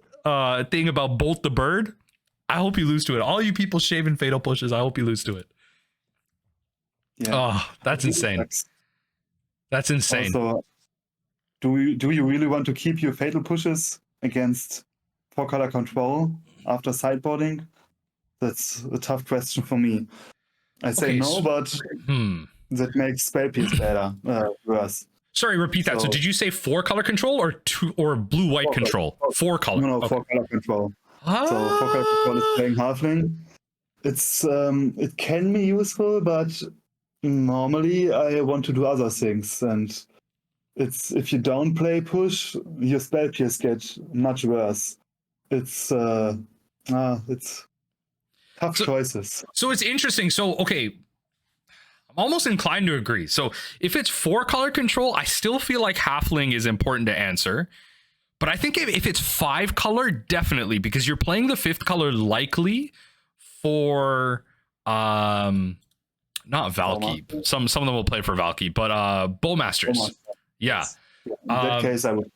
thing about Bolt the Bird. I hope you lose to it. All you people shaving Fatal Pushes, I hope you lose to it. Yeah. Oh, that's insane. That's insane. Also, do you really want to keep your Fatal Pushes against 4-color control after sideboarding? That's a tough question for me. I say no, but that makes Spell Pierce better, worse. Sorry, repeat that. So did you say 4-color control or blue-white control? 4-color. No, okay. 4-color control. So 4-color control is playing Halfling. It's it can be useful, but normally I want to do other things, and it's if you don't play push, your Spell Pierce get much worse. It's tough choices. So it's interesting. So, okay, I'm almost inclined to agree. So if it's 4-color control, I still feel like Halfling is important to answer. But I think if it's 5-color, definitely, because you're playing the 5th color likely for not Valky. Some of them will play for Valky, but Bowmasters. Yeah. In that case, I would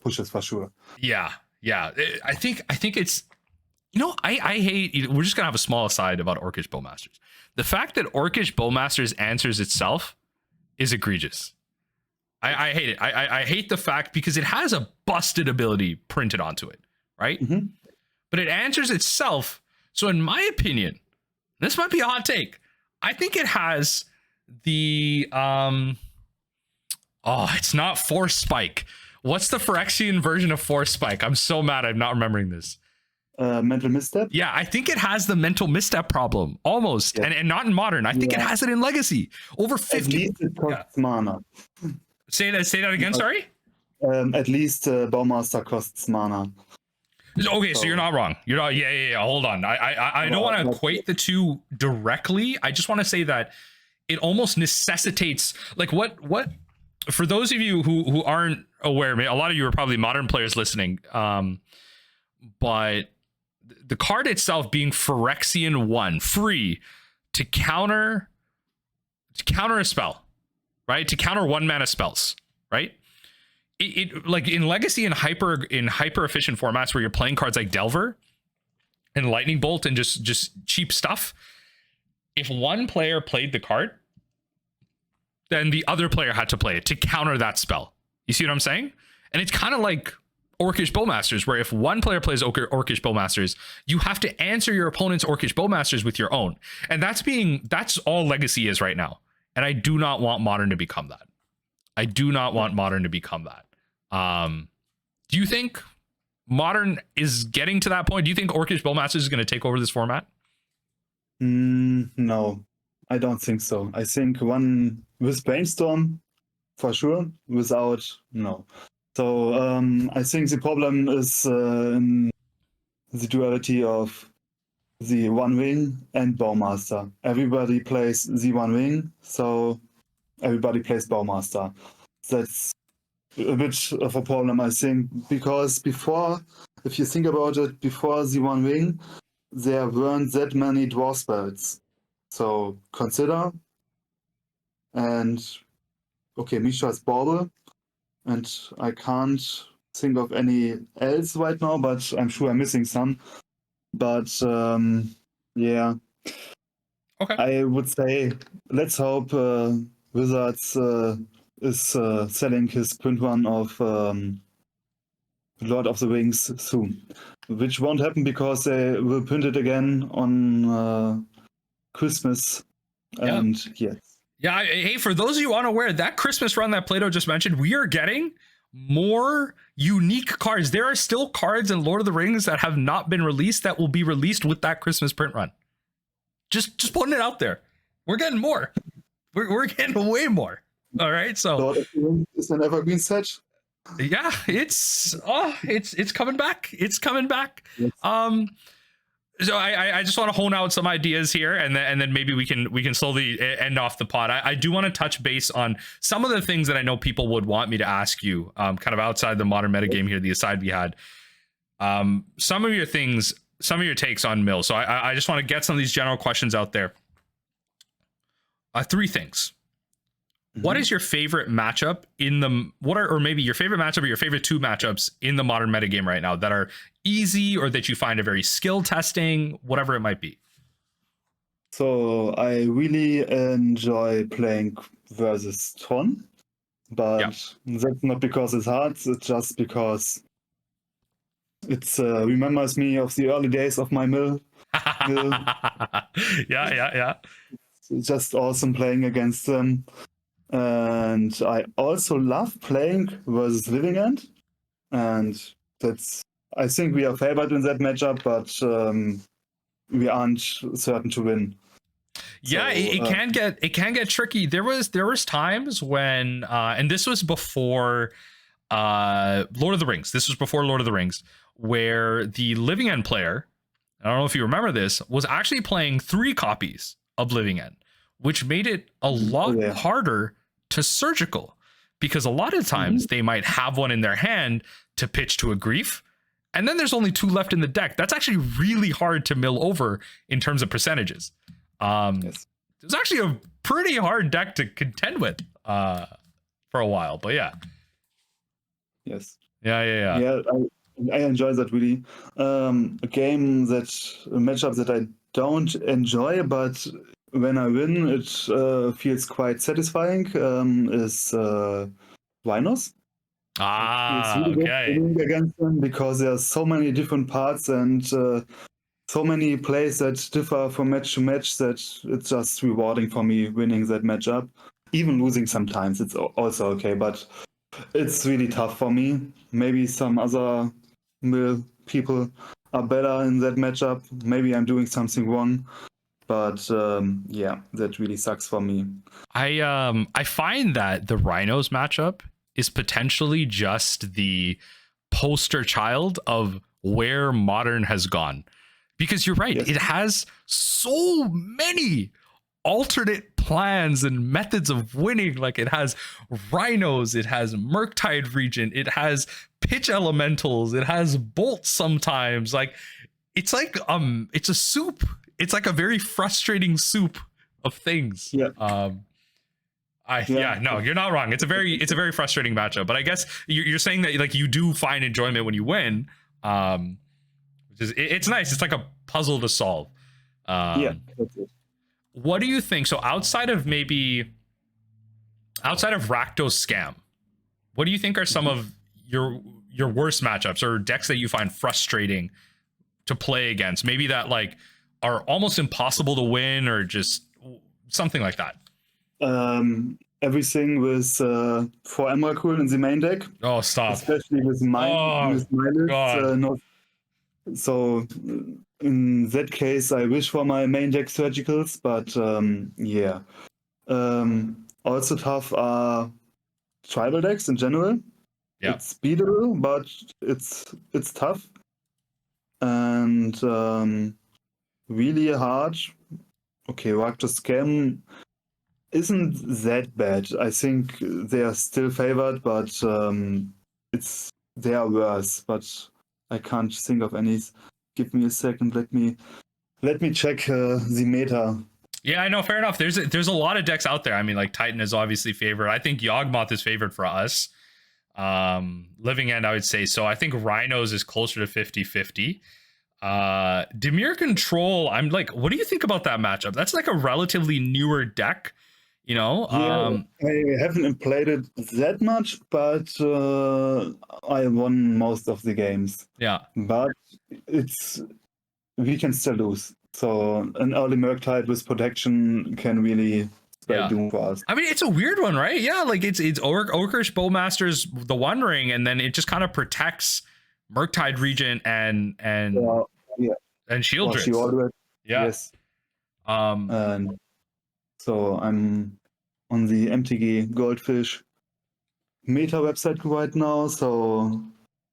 push it for sure. Yeah. I think it's, you know, I hate, we're just going to have a small aside about Orcish Bowmasters. The fact that Orcish Bowmasters answers itself is egregious. I hate it. I hate the fact because it has a busted ability printed onto it, right? Mm-hmm. But it answers itself. So in my opinion, this might be a hot take. I think it has the, Oh, it's not Force Spike. What's the Phyrexian version of Force Spike? I'm so mad I'm not remembering this. Mental Misstep? Yeah, I think it has the mental misstep problem almost, Yes. and not in modern. I think it has it in Legacy. Over 50. At least it costs mana. Say that again. Sorry. At least Bowmaster costs mana. Okay, so you're not wrong. You're not. Yeah. Hold on. I don't want to equate the two directly. I just want to say that it almost necessitates, like, what for those of you who aren't aware, a lot of you are probably modern players listening. But the card itself being Phyrexian 1, free to counter a spell, right? To counter 1 mana spells, right? It like in Legacy and hyper efficient formats where you're playing cards like Delver and Lightning Bolt and just cheap stuff. If one player played the card, then the other player had to play it to counter that spell. You see what I'm saying? And it's kind of like Orcish Bowmasters, where if one player plays Orcish Bowmasters, you have to answer your opponent's Orcish Bowmasters with your own. And that's all Legacy is right now. And I do not want Modern to become that. I do not want Modern to become that. Do you think Modern is getting to that point? Do you think Orcish Bowmasters is going to take over this format? No, I don't think so. I think one with Brainstorm, for sure. Without, no. So I think the problem is in the duality of the One Wing and Bowmaster. Everybody plays the One Wing, so everybody plays Bowmaster. That's a bit of a problem, I think, because before, if you think about it, before the One Wing, there weren't that many dwarf spells. So consider, and okay, Misha's Bauble, and I can't think of any else right now, but I'm sure I'm missing some. But yeah, Okay. I would say let's hope Wizards is selling his print run of Lord of the Rings soon, which won't happen because they will print it again on Christmas. And yes. Yeah, hey, for those of you unaware, that Christmas run that Plato just mentioned, we are getting more unique cards. There are still cards in Lord of the Rings that have not been released that will be released with that Christmas print run. Just putting it out there. We're getting more. We're getting way more. All right, so Lord of the Rings is an evergreen set. Yeah, it's coming back. It's coming back. Yes. So I just want to hone out some ideas here, and then maybe we can slowly end off the pod. I do want to touch base on some of the things that I know people would want me to ask you, kind of outside the modern metagame here, the aside we had. Some of your takes on Mill. So I just want to get some of these general questions out there. 3 things. What is your favorite matchup in the or maybe your favorite matchup or your favorite 2 matchups in the modern metagame right now that are easy or that you find a very skill testing, whatever it might be? So I really enjoy playing versus Tron, but that's not because it's hard. It's just because it's remembers me of the early days of my mill. Yeah. It's just awesome playing against them. And I also love playing versus Living End, and I think we are favored in that matchup, but we aren't certain to win. Yeah, so, it can get tricky. There was times when and this was before Lord of the Rings. This was before Lord of the Rings, where the Living End player, I don't know if you remember this, was actually playing 3 copies of Living End, which made it a lot harder to surgical, because a lot of times they might have one in their hand to pitch to a Grief, and then there's only 2 left in the deck. That's actually really hard to mill over in terms of percentages. It's actually a pretty hard deck to contend with for a while, but yeah. Yes. Yeah. Yeah, I enjoy that really. A matchup that I don't enjoy, but when I win, it feels quite satisfying. Is Rhinos. It's really good against them because there are so many different parts and so many plays that differ from match to match that it's just rewarding for me winning that matchup. even losing sometimes, it's also okay. But it's really tough for me. Maybe some other people are better in that matchup. Maybe I'm doing something wrong. But yeah, that really sucks for me. I find that the Rhinos matchup is potentially just the poster child of where Modern has gone. Because you're right, Yes. it has so many alternate plans and methods of winning. Like it has Rhinos, it has Murktide Regent, it has pitch elementals, it has bolts sometimes. Like it's a soup. It's like a very frustrating soup of things. Yeah. Yeah, no, you're not wrong. It's a very frustrating matchup. But I guess you're saying that like you do find enjoyment when you win. Which is it's nice. It's like a puzzle to solve. Yeah, that's it. What do you think? So outside of Rakdos Scam, what do you think are some of your worst matchups or decks that you find frustrating to play against? Maybe that like are almost impossible to win or just something like that. Everything with 4 Emrakul in the main deck, Oh, stop. especially with my list. So in that case, I wish for my main deck surgicals, but yeah. Also tough are tribal decks in general. Yeah. It's beatable, but it's tough and really hard. Okay, Rakdos Scam isn't that bad. I think they are still favored, but they are worse. But I can't think of any. Give me a second. Let me check the meta. Yeah, I know. Fair enough. There's a lot of decks out there. I mean, like Titan is obviously favored. I think Yawgmoth is favored for us. Living End, I would say so. I think Rhinos is closer to 50-50. Dimir Control, I'm like, what do you think about that matchup? That's like a relatively newer deck, you know? Yeah, I haven't played it that much, but I won most of the games. Yeah. But we can still lose. So an early Murktide with protection can really spell doom for us. I mean, it's a weird one, right? Yeah, like it's Orcish Bowmaster's the One Ring, and then it just kind of protects Murktide Regent and Shieldred. Yeah. Yes. And so I'm on the MTG Goldfish meta website right now. So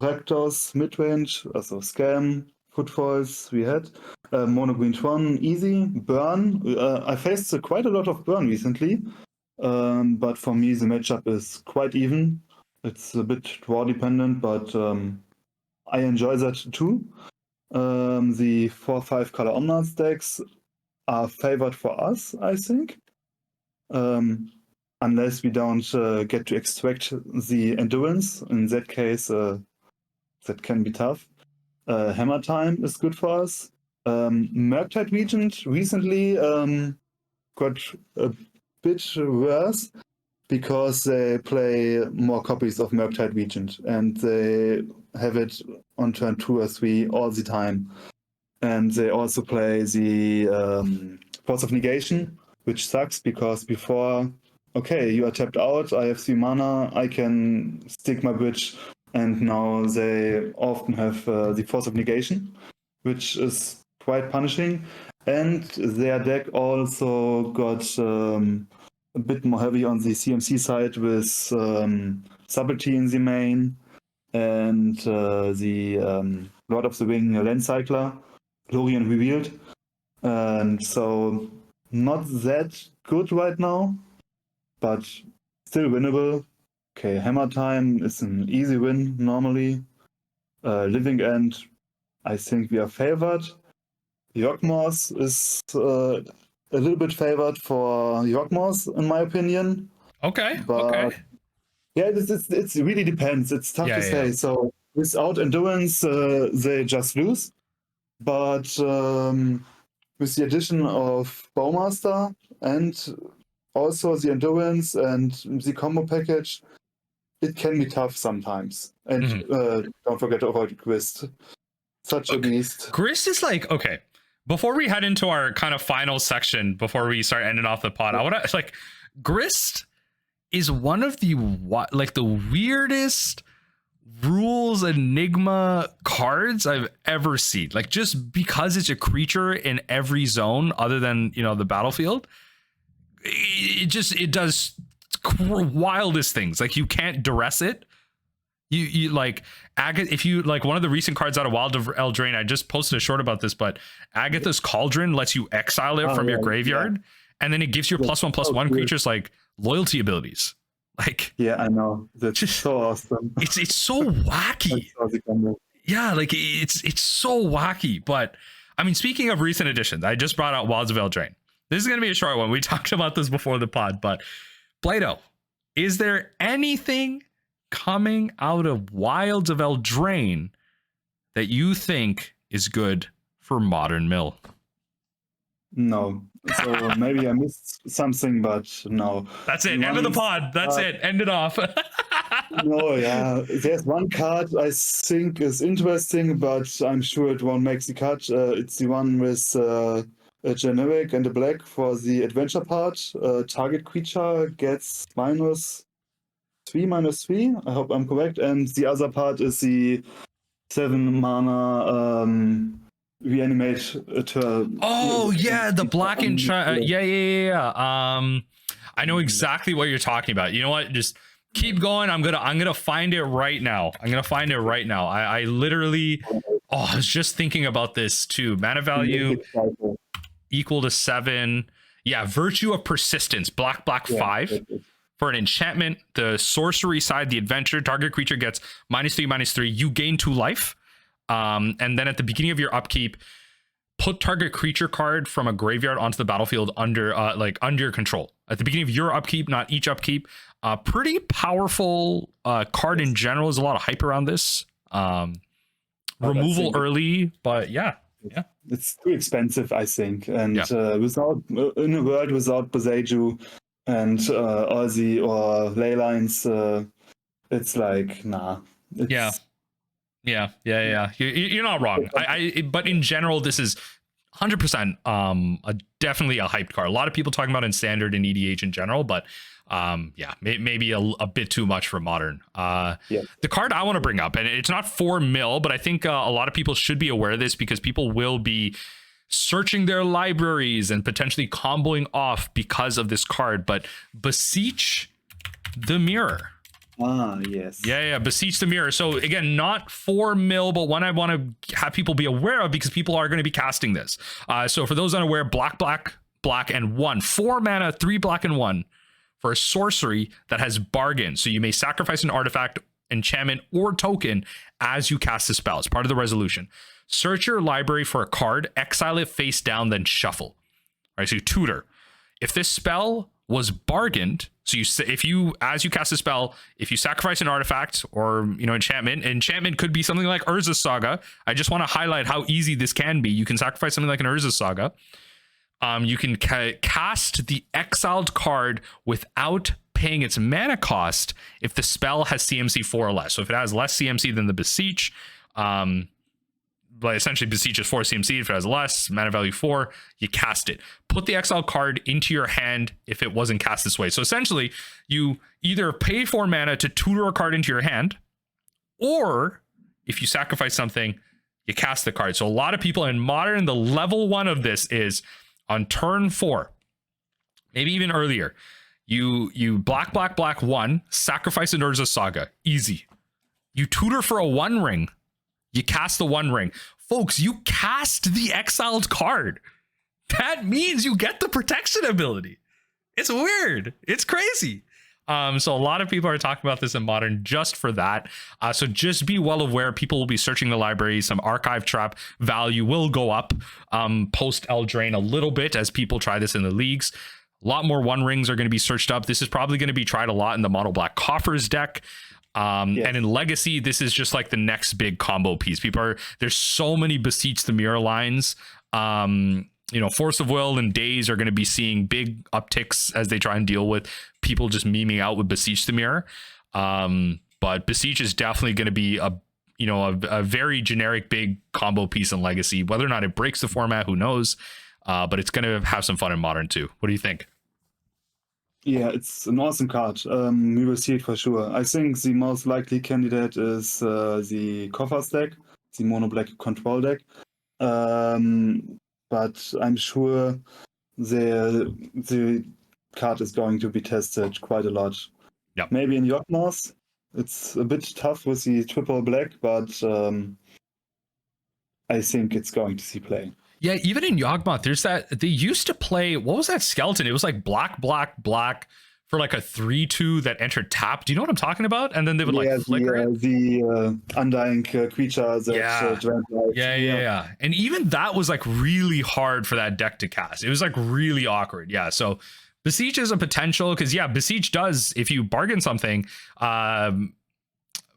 Rakdos midrange, also Scam, Footfalls we had. Mono Green Tron, easy. Burn. I faced quite a lot of burn recently. But for me the matchup is quite even. It's a bit draw dependent, but I enjoy that too. The 4-5 color Omnath decks are favored for us, I think. Unless we don't get to extract the endurance. In that case, that can be tough. Hammer Time is good for us. Murktide Regent recently got a bit worse because they play more copies of Murktide Regent and they have it on turn 2 or 3 all the time. And they also play the Force of Negation, which sucks because before, okay, you are tapped out, I have 3 mana, I can stick my bridge, and now they often have the Force of Negation, which is quite punishing. And their deck also got a bit more heavy on the CMC side with Subtlety in the main and the Lord of the Ring Land Cycler, Lorien Revealed. And so not that good right now, but still winnable. Okay, Hammer Time is an easy win normally. Living End, I think we are favored. Yawgmoth is a little bit favored for Yawgmoth, in my opinion. Okay. But yeah, it really depends. It's tough to say. So without endurance, they just lose. But with the addition of Bowmaster and also the endurance and the combo package, it can be tough sometimes. And don't forget to avoid Grist. Such a beast. Grist is like, okay, before we head into our kind of final section, before we start ending off the pod, I want to like, Grist is one of the like the weirdest rules enigma cards I've ever seen. Like, just because it's a creature in every zone other than, you know, the battlefield, it does wildest things. Like, you can't duress it. You like if you like one of the recent cards out of Wild of Eldraine, I just posted a short about this, but Agatha's Cauldron lets you exile it from your graveyard, and then it gives your +1/+1 creatures like loyalty abilities. Like, yeah, I know, that's just so awesome. It's so wacky. Yeah, like it's so wacky. But I mean, speaking of recent additions, I just brought out Wilds of Eldraine. This is gonna be a short one. We talked about this before the pod, but Plat1011, is there anything coming out of Wilds of Eldraine that you think is good for Modern Mill? No. So maybe I missed something, but no. That's it. End of the pod. That's it. End it off. No, yeah. There's one card I think is interesting, but I'm sure it won't make the cut. It's the one with a generic and a black for the adventure part. Target creature gets -3/-3. I hope I'm correct. And the other part is the 7 mana reanimate. Oh yeah, the black and yeah. I know exactly what you're talking about. You know what? Just keep going. I'm gonna find it right now. I literally, I was just thinking about this too. Mana value equal to 7. Yeah, Virtue of Persistence. Black 5. For an enchantment, the sorcery side, the adventure, target creature gets -3/-3. You gain 2 life. And then at the beginning of your upkeep, put target creature card from a graveyard onto the battlefield under your control. At the beginning of your upkeep, not each upkeep. Pretty powerful card in general. There's a lot of hype around this. Removal early, but yeah. It's too expensive, I think. And without in a world without Boseiju and Aussie or ley lines, it's like, nah. It's, Yeah. You're not wrong. But in general, this is 100% definitely a hyped card. A lot of people talking about in standard and EDH in general, but maybe a bit too much for modern. The card I want to bring up, and it's not 4 mil, but I think a lot of people should be aware of this because people will be searching their libraries and potentially comboing off because of this card. But Beseech the Mirror. Yes. Yeah, Beseech the Mirror. So again, not 4 mil, but one I want to have people be aware of because people are going to be casting this. So for those unaware, black, and 1. 4 mana, 3 black and 1 for a sorcery that has bargain. So you may sacrifice an artifact, enchantment, or token as you cast the spell. It's part of the resolution. Search your library for a card, exile it face down, then shuffle. All right, so you tutor. If this spell was bargained, so as you cast a spell, if you sacrifice an artifact or enchantment could be something like Urza's Saga. I just want to highlight how easy this can be. You can sacrifice something like an Urza's Saga. You can cast the exiled card without paying its mana cost if the spell has CMC 4 or less. So if it has less CMC than the Beseech, but essentially Beseech is 4 CMC. If it has less, mana value 4, you cast it. Put the exiled card into your hand if it wasn't cast this way. So essentially, you either pay 4 mana to tutor a card into your hand, or if you sacrifice something, you cast the card. So a lot of people in modern, the level 1 of this is on turn 4, maybe even earlier. You black 1, sacrifice an Urza Saga. Easy. You tutor for a 1 ring. You cast the 1 ring. Folks, you cast the exiled card. That means you get the protection ability. It's weird. It's crazy. So a lot of people are talking about this in modern just for that. So just be well aware. People will be searching the library. Some archive trap value will go up post Eldraine a little bit as people try this in the leagues. A lot more 1 rings are going to be searched up. This is probably going to be tried a lot in the mono black coffers deck. And in Legacy, this is just like the next big combo piece. There's so many Beseech the Mirror lines. Force of Will and Days are going to be seeing big upticks as they try and deal with people just memeing out with Beseech the Mirror. But Beseech is definitely going to be a very generic big combo piece in Legacy. Whether or not it breaks the format, who knows? But it's going to have some fun in modern too. What do you think? Yeah, it's an awesome card. We will see it for sure. I think the most likely candidate is the Koffers deck, the mono black control deck. But I'm sure the card is going to be tested quite a lot. Yep. Maybe in Yawgmoth, it's a bit tough with the triple black, but I think it's going to see play. Yeah, even in Yawgmoth, there's that they used to play. What was that skeleton? It was like black, black, black for like a 3/2 that entered tap. Do you know what I'm talking about? And then they would like flicker it. The undying creature that drank life. Yeah. And even that was like really hard for that deck to cast. It was like really awkward. Yeah. So Beseech is a potential because Beseech does, if you bargain something,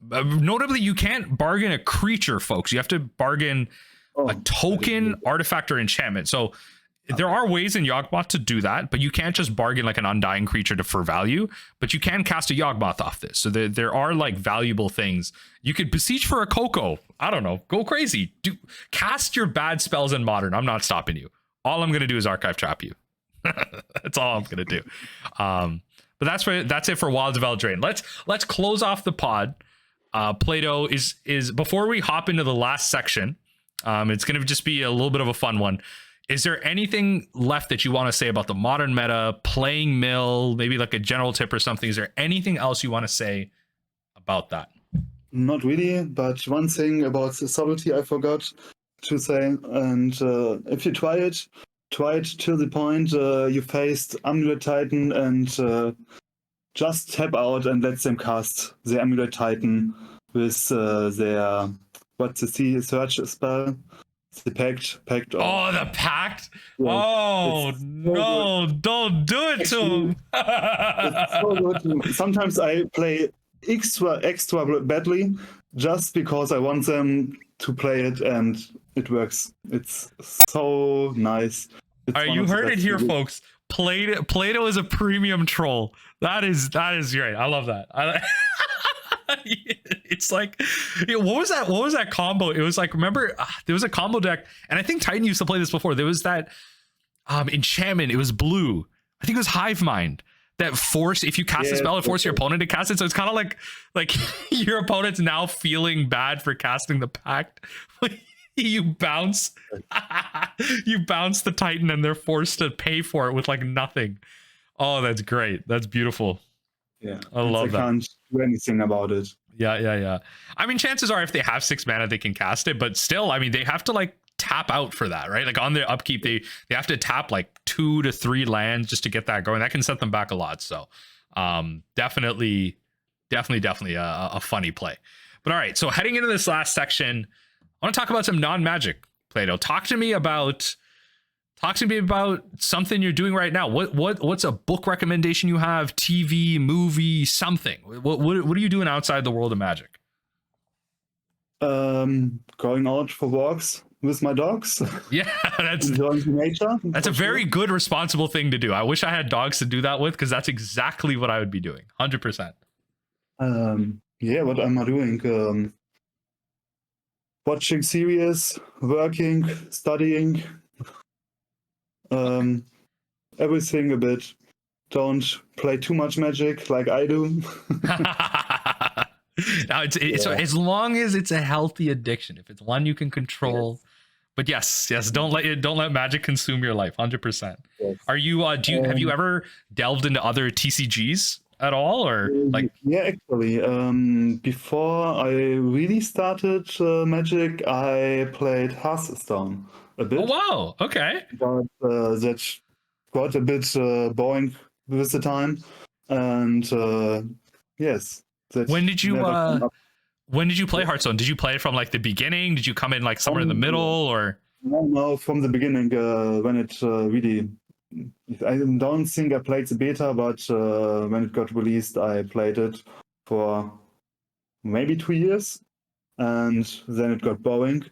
notably you can't bargain a creature, folks. You have to bargain a token, artifact, or enchantment. So there are ways in Yawgmoth to do that, but you can't just bargain like an undying creature for value, but you can cast a Yawgmoth off this. So there are like valuable things. You could Beseech for a Coco. I don't know. Go crazy. Cast your bad spells in Modern. I'm not stopping you. All I'm going to do is Archive Trap you. That's all I'm going to do. But that's it for Wilds of Eldraine. Let's close off the pod. Plato is before we hop into the last section. It's going to just be a little bit of a fun one. Is there anything left that you want to say about the modern meta, playing mill, maybe like a general tip or something? Is there anything else you want to say about that? Not really, but one thing about the subtlety I forgot to say. And if you try it to the point you faced Amulet Titan and just tap out and let them cast the Amulet Titan with their search spell. The pact. Oh, the pact! Yeah. Oh no! Good. Don't do it to him. It's so good. Sometimes I play extra badly just because I want them to play it, and it works. It's so nice. You heard it here, folks. Plato is a premium troll. That is great. I love that. It's like, what was that combo? It was like, remember there was a combo deck, and I think Titan used to play this before. There was that enchantment. It was blue. I think it was Hive Mind that force, if you cast a spell, it forces your opponent to cast it. So it's kind of like your opponent's now feeling bad for casting the pact. You bounce the Titan and they're forced to pay for it with like nothing. Oh, that's great. That's beautiful. Yeah, I love that. Can't do anything about it. Yeah. I mean, chances are if they have 6 mana, they can cast it, but still, I mean, they have to like tap out for that, right? Like on their upkeep, they have to tap like 2 to 3 lands just to get that going. That can set them back a lot. So definitely a funny play. But all right, so heading into this last section, I want to talk about some non-magic, Plato. Talk to me about something you're doing right now. What's a book recommendation you have? TV, movie, something. What are you doing outside the world of Magic? Going out for walks with my dogs. Yeah, that's enjoying nature. That's a very good, responsible thing to do. I wish I had dogs to do that with, because that's exactly what I would be doing. 100%. Yeah, what am I doing? Watching series, working, studying. Everything a bit. Don't play too much Magic like I do. Now so as long as it's a healthy addiction, if it's one you can control. Yes. But yes, don't let Magic consume your life. 100%. Yes. Are you have you ever delved into other TCGs at all, or like? Yeah, actually, before I really started Magic, I played Hearthstone a bit. Oh wow! Okay. But that got a bit boring with the time, and yes. When did you play Hearthstone? Did you play it from like the beginning? Did you come in like somewhere in the middle, or? No, from the beginning. When it really, I don't think I played the beta, but when it got released, I played it for maybe 2 years, and then it got boring,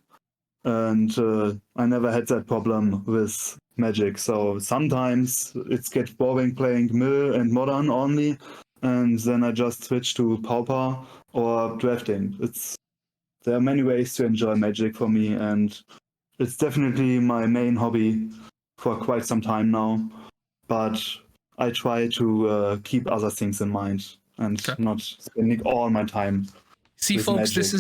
and I never had that problem with Magic. So sometimes it gets boring playing Mill and Modern only. And then I just switch to Pauper or drafting. There are many ways to enjoy Magic for me, and it's definitely my main hobby for quite some time now. But I try to keep other things in mind and Okay. not spending all my time. See, with folks, Magic.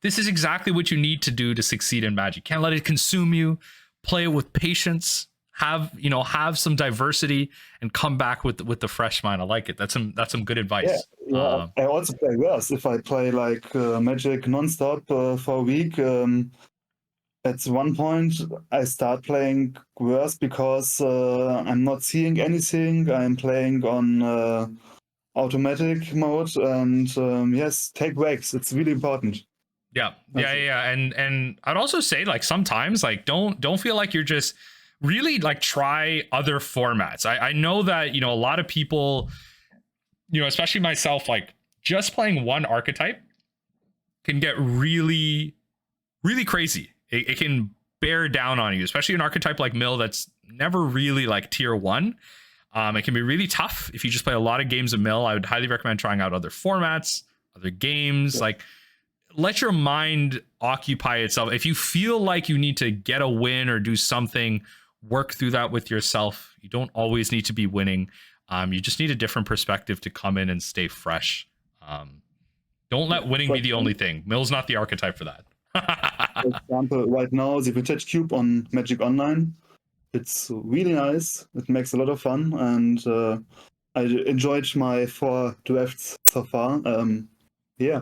this is exactly what you need to do to succeed in Magic. Can't let it consume you. Play it with patience. Have some diversity and come back with the fresh mind. I like it. That's some good advice. Yeah. I also play worse. If I play like Magic nonstop for a week, at one point I start playing worse because I'm not seeing anything. I'm playing on automatic mode, and yes, take breaks. It's really important. Yeah. And I'd also say, like, sometimes, like, don't feel like you're just really, like, try other formats. I know that, a lot of people, especially myself, like, just playing one archetype can get really, really crazy. It can bear down on you, especially an archetype like Mill that's never really like tier 1. It can be really tough if you just play a lot of games of Mill. I would highly recommend trying out other formats, other games. Yeah. Like, let your mind occupy itself. If you feel like you need to get a win or do something, work through that with yourself. You don't always need to be winning. You just need a different perspective to come in and stay fresh. Don't let winning be the only thing. Mill's not the archetype for that. For example, right now, the Vintage Cube on Magic Online, it's really nice. It makes a lot of fun, and I enjoyed my 4 drafts so far. Yeah.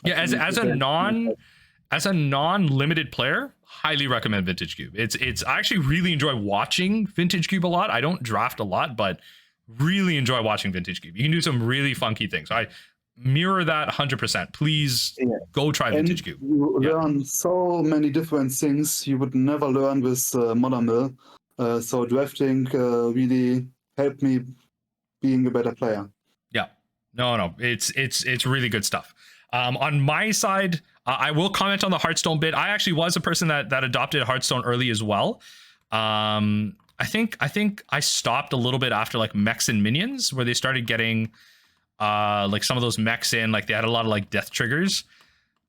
Yeah, as a non-limited player, highly recommend Vintage Cube. It's I actually really enjoy watching Vintage Cube a lot. I don't draft a lot, but really enjoy watching Vintage Cube. You can do some really funky things. I mirror that 100%. Please go try Vintage Cube. You learn so many different things you would never learn with Modern Mill. So drafting really helped me being a better player. Yeah, no, it's really good stuff. On my side, I will comment on the Hearthstone bit. I actually was a person that adopted Hearthstone early as well. I think I stopped a little bit after like mechs and minions, where they started getting like some of those mechs in, like they had a lot of like death triggers.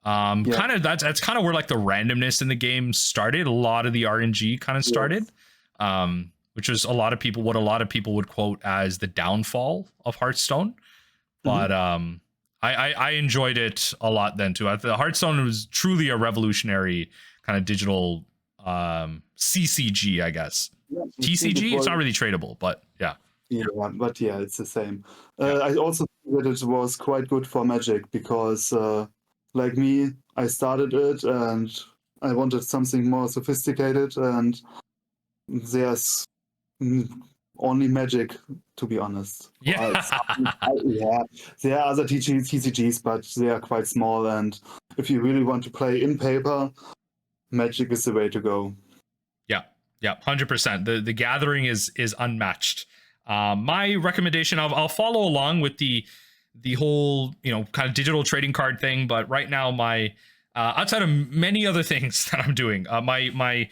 Kind of that's kind of where like the randomness in the game started. A lot of the RNG kind of started, which is what a lot of people would quote as the downfall of Hearthstone. But I enjoyed it a lot then too. The Hearthstone was truly a revolutionary kind of digital CCG, I guess. Yeah, TCG, it's not really tradable, but yeah. Yeah, but yeah, it's the same. I also think that it was quite good for Magic because, like me, I started it and I wanted something more sophisticated, and there's only Magic, to be honest. Yeah. There are other TCGs, but they are quite small, and if you really want to play in paper, Magic is the way to go. Yeah, 100%. The gathering is unmatched. My recommendation, I'll follow along with the whole kind of digital trading card thing, but right now my outside of many other things that I'm doing, my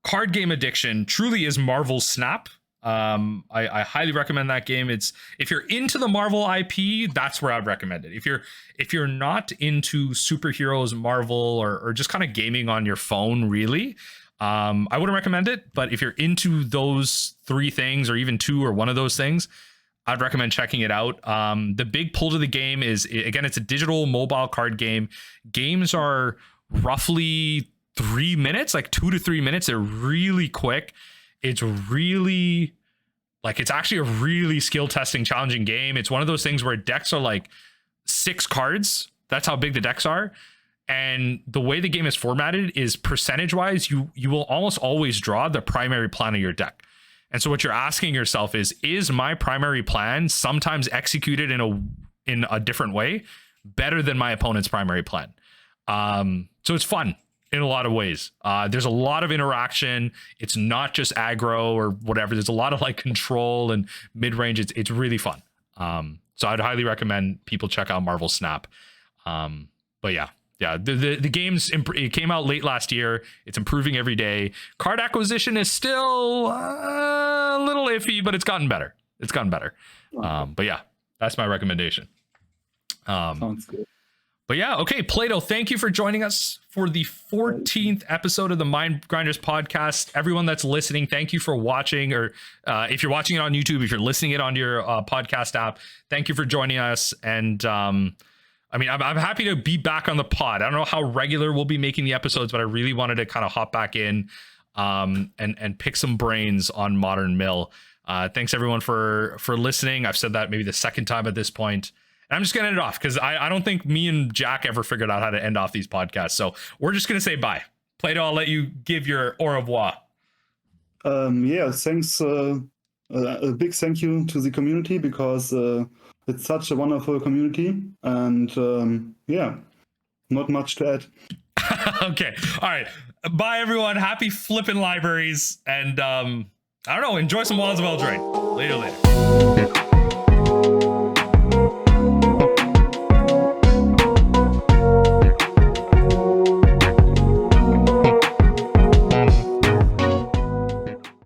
card game addiction truly is Marvel Snap. I highly recommend that game. If you're into the Marvel IP, that's where I'd recommend it. If you're not into superheroes, Marvel, or just kind of gaming on your phone, really, I wouldn't recommend it. But if you're into those 3 things, or even 2 or 1 of those things, I'd recommend checking it out. The big pull to the game is, again, it's a digital mobile card game. Games are roughly 3 minutes, like 2 to 3 minutes. They're really quick. It's really, like, it's actually a really skill testing, challenging game. It's one of those things where decks are like 6 cards. That's how big the decks are. And the way the game is formatted is percentage wise, you will almost always draw the primary plan of your deck. And so what you're asking yourself is my primary plan sometimes executed in a different way better than my opponent's primary plan? So it's fun in a lot of ways. There's a lot of interaction. It's not just aggro or whatever. There's a lot of like control and mid-range. It's really fun. So I'd highly recommend people check out Marvel Snap. But yeah, the game's it came out late last year. It's improving every day. Card acquisition is still a little iffy, but it's gotten better. But yeah, that's my recommendation. Sounds good. But yeah, okay, Plato, thank you for joining us for the 14th episode of the Mind Grinders podcast. Everyone that's listening, thank you for watching, or if you're watching it on YouTube, if you're listening it on your podcast app, thank you for joining us. And I mean, I'm happy to be back on the pod. I don't know how regular we'll be making the episodes, but I really wanted to kind of hop back in and pick some brains on Modern Mill. Thanks everyone for listening. I've said that maybe the second time at this point. I'm just gonna end it off because I don't think me and Jack ever figured out how to end off these podcasts. So we're just gonna say bye. Plato, I'll let you give your au revoir. Yeah, thanks. A big thank you to the community because it's such a wonderful community, and yeah, not much to add. Okay, all right. Bye everyone. Happy flipping libraries, and I don't know. Enjoy some Wilds of Eldraine. Later.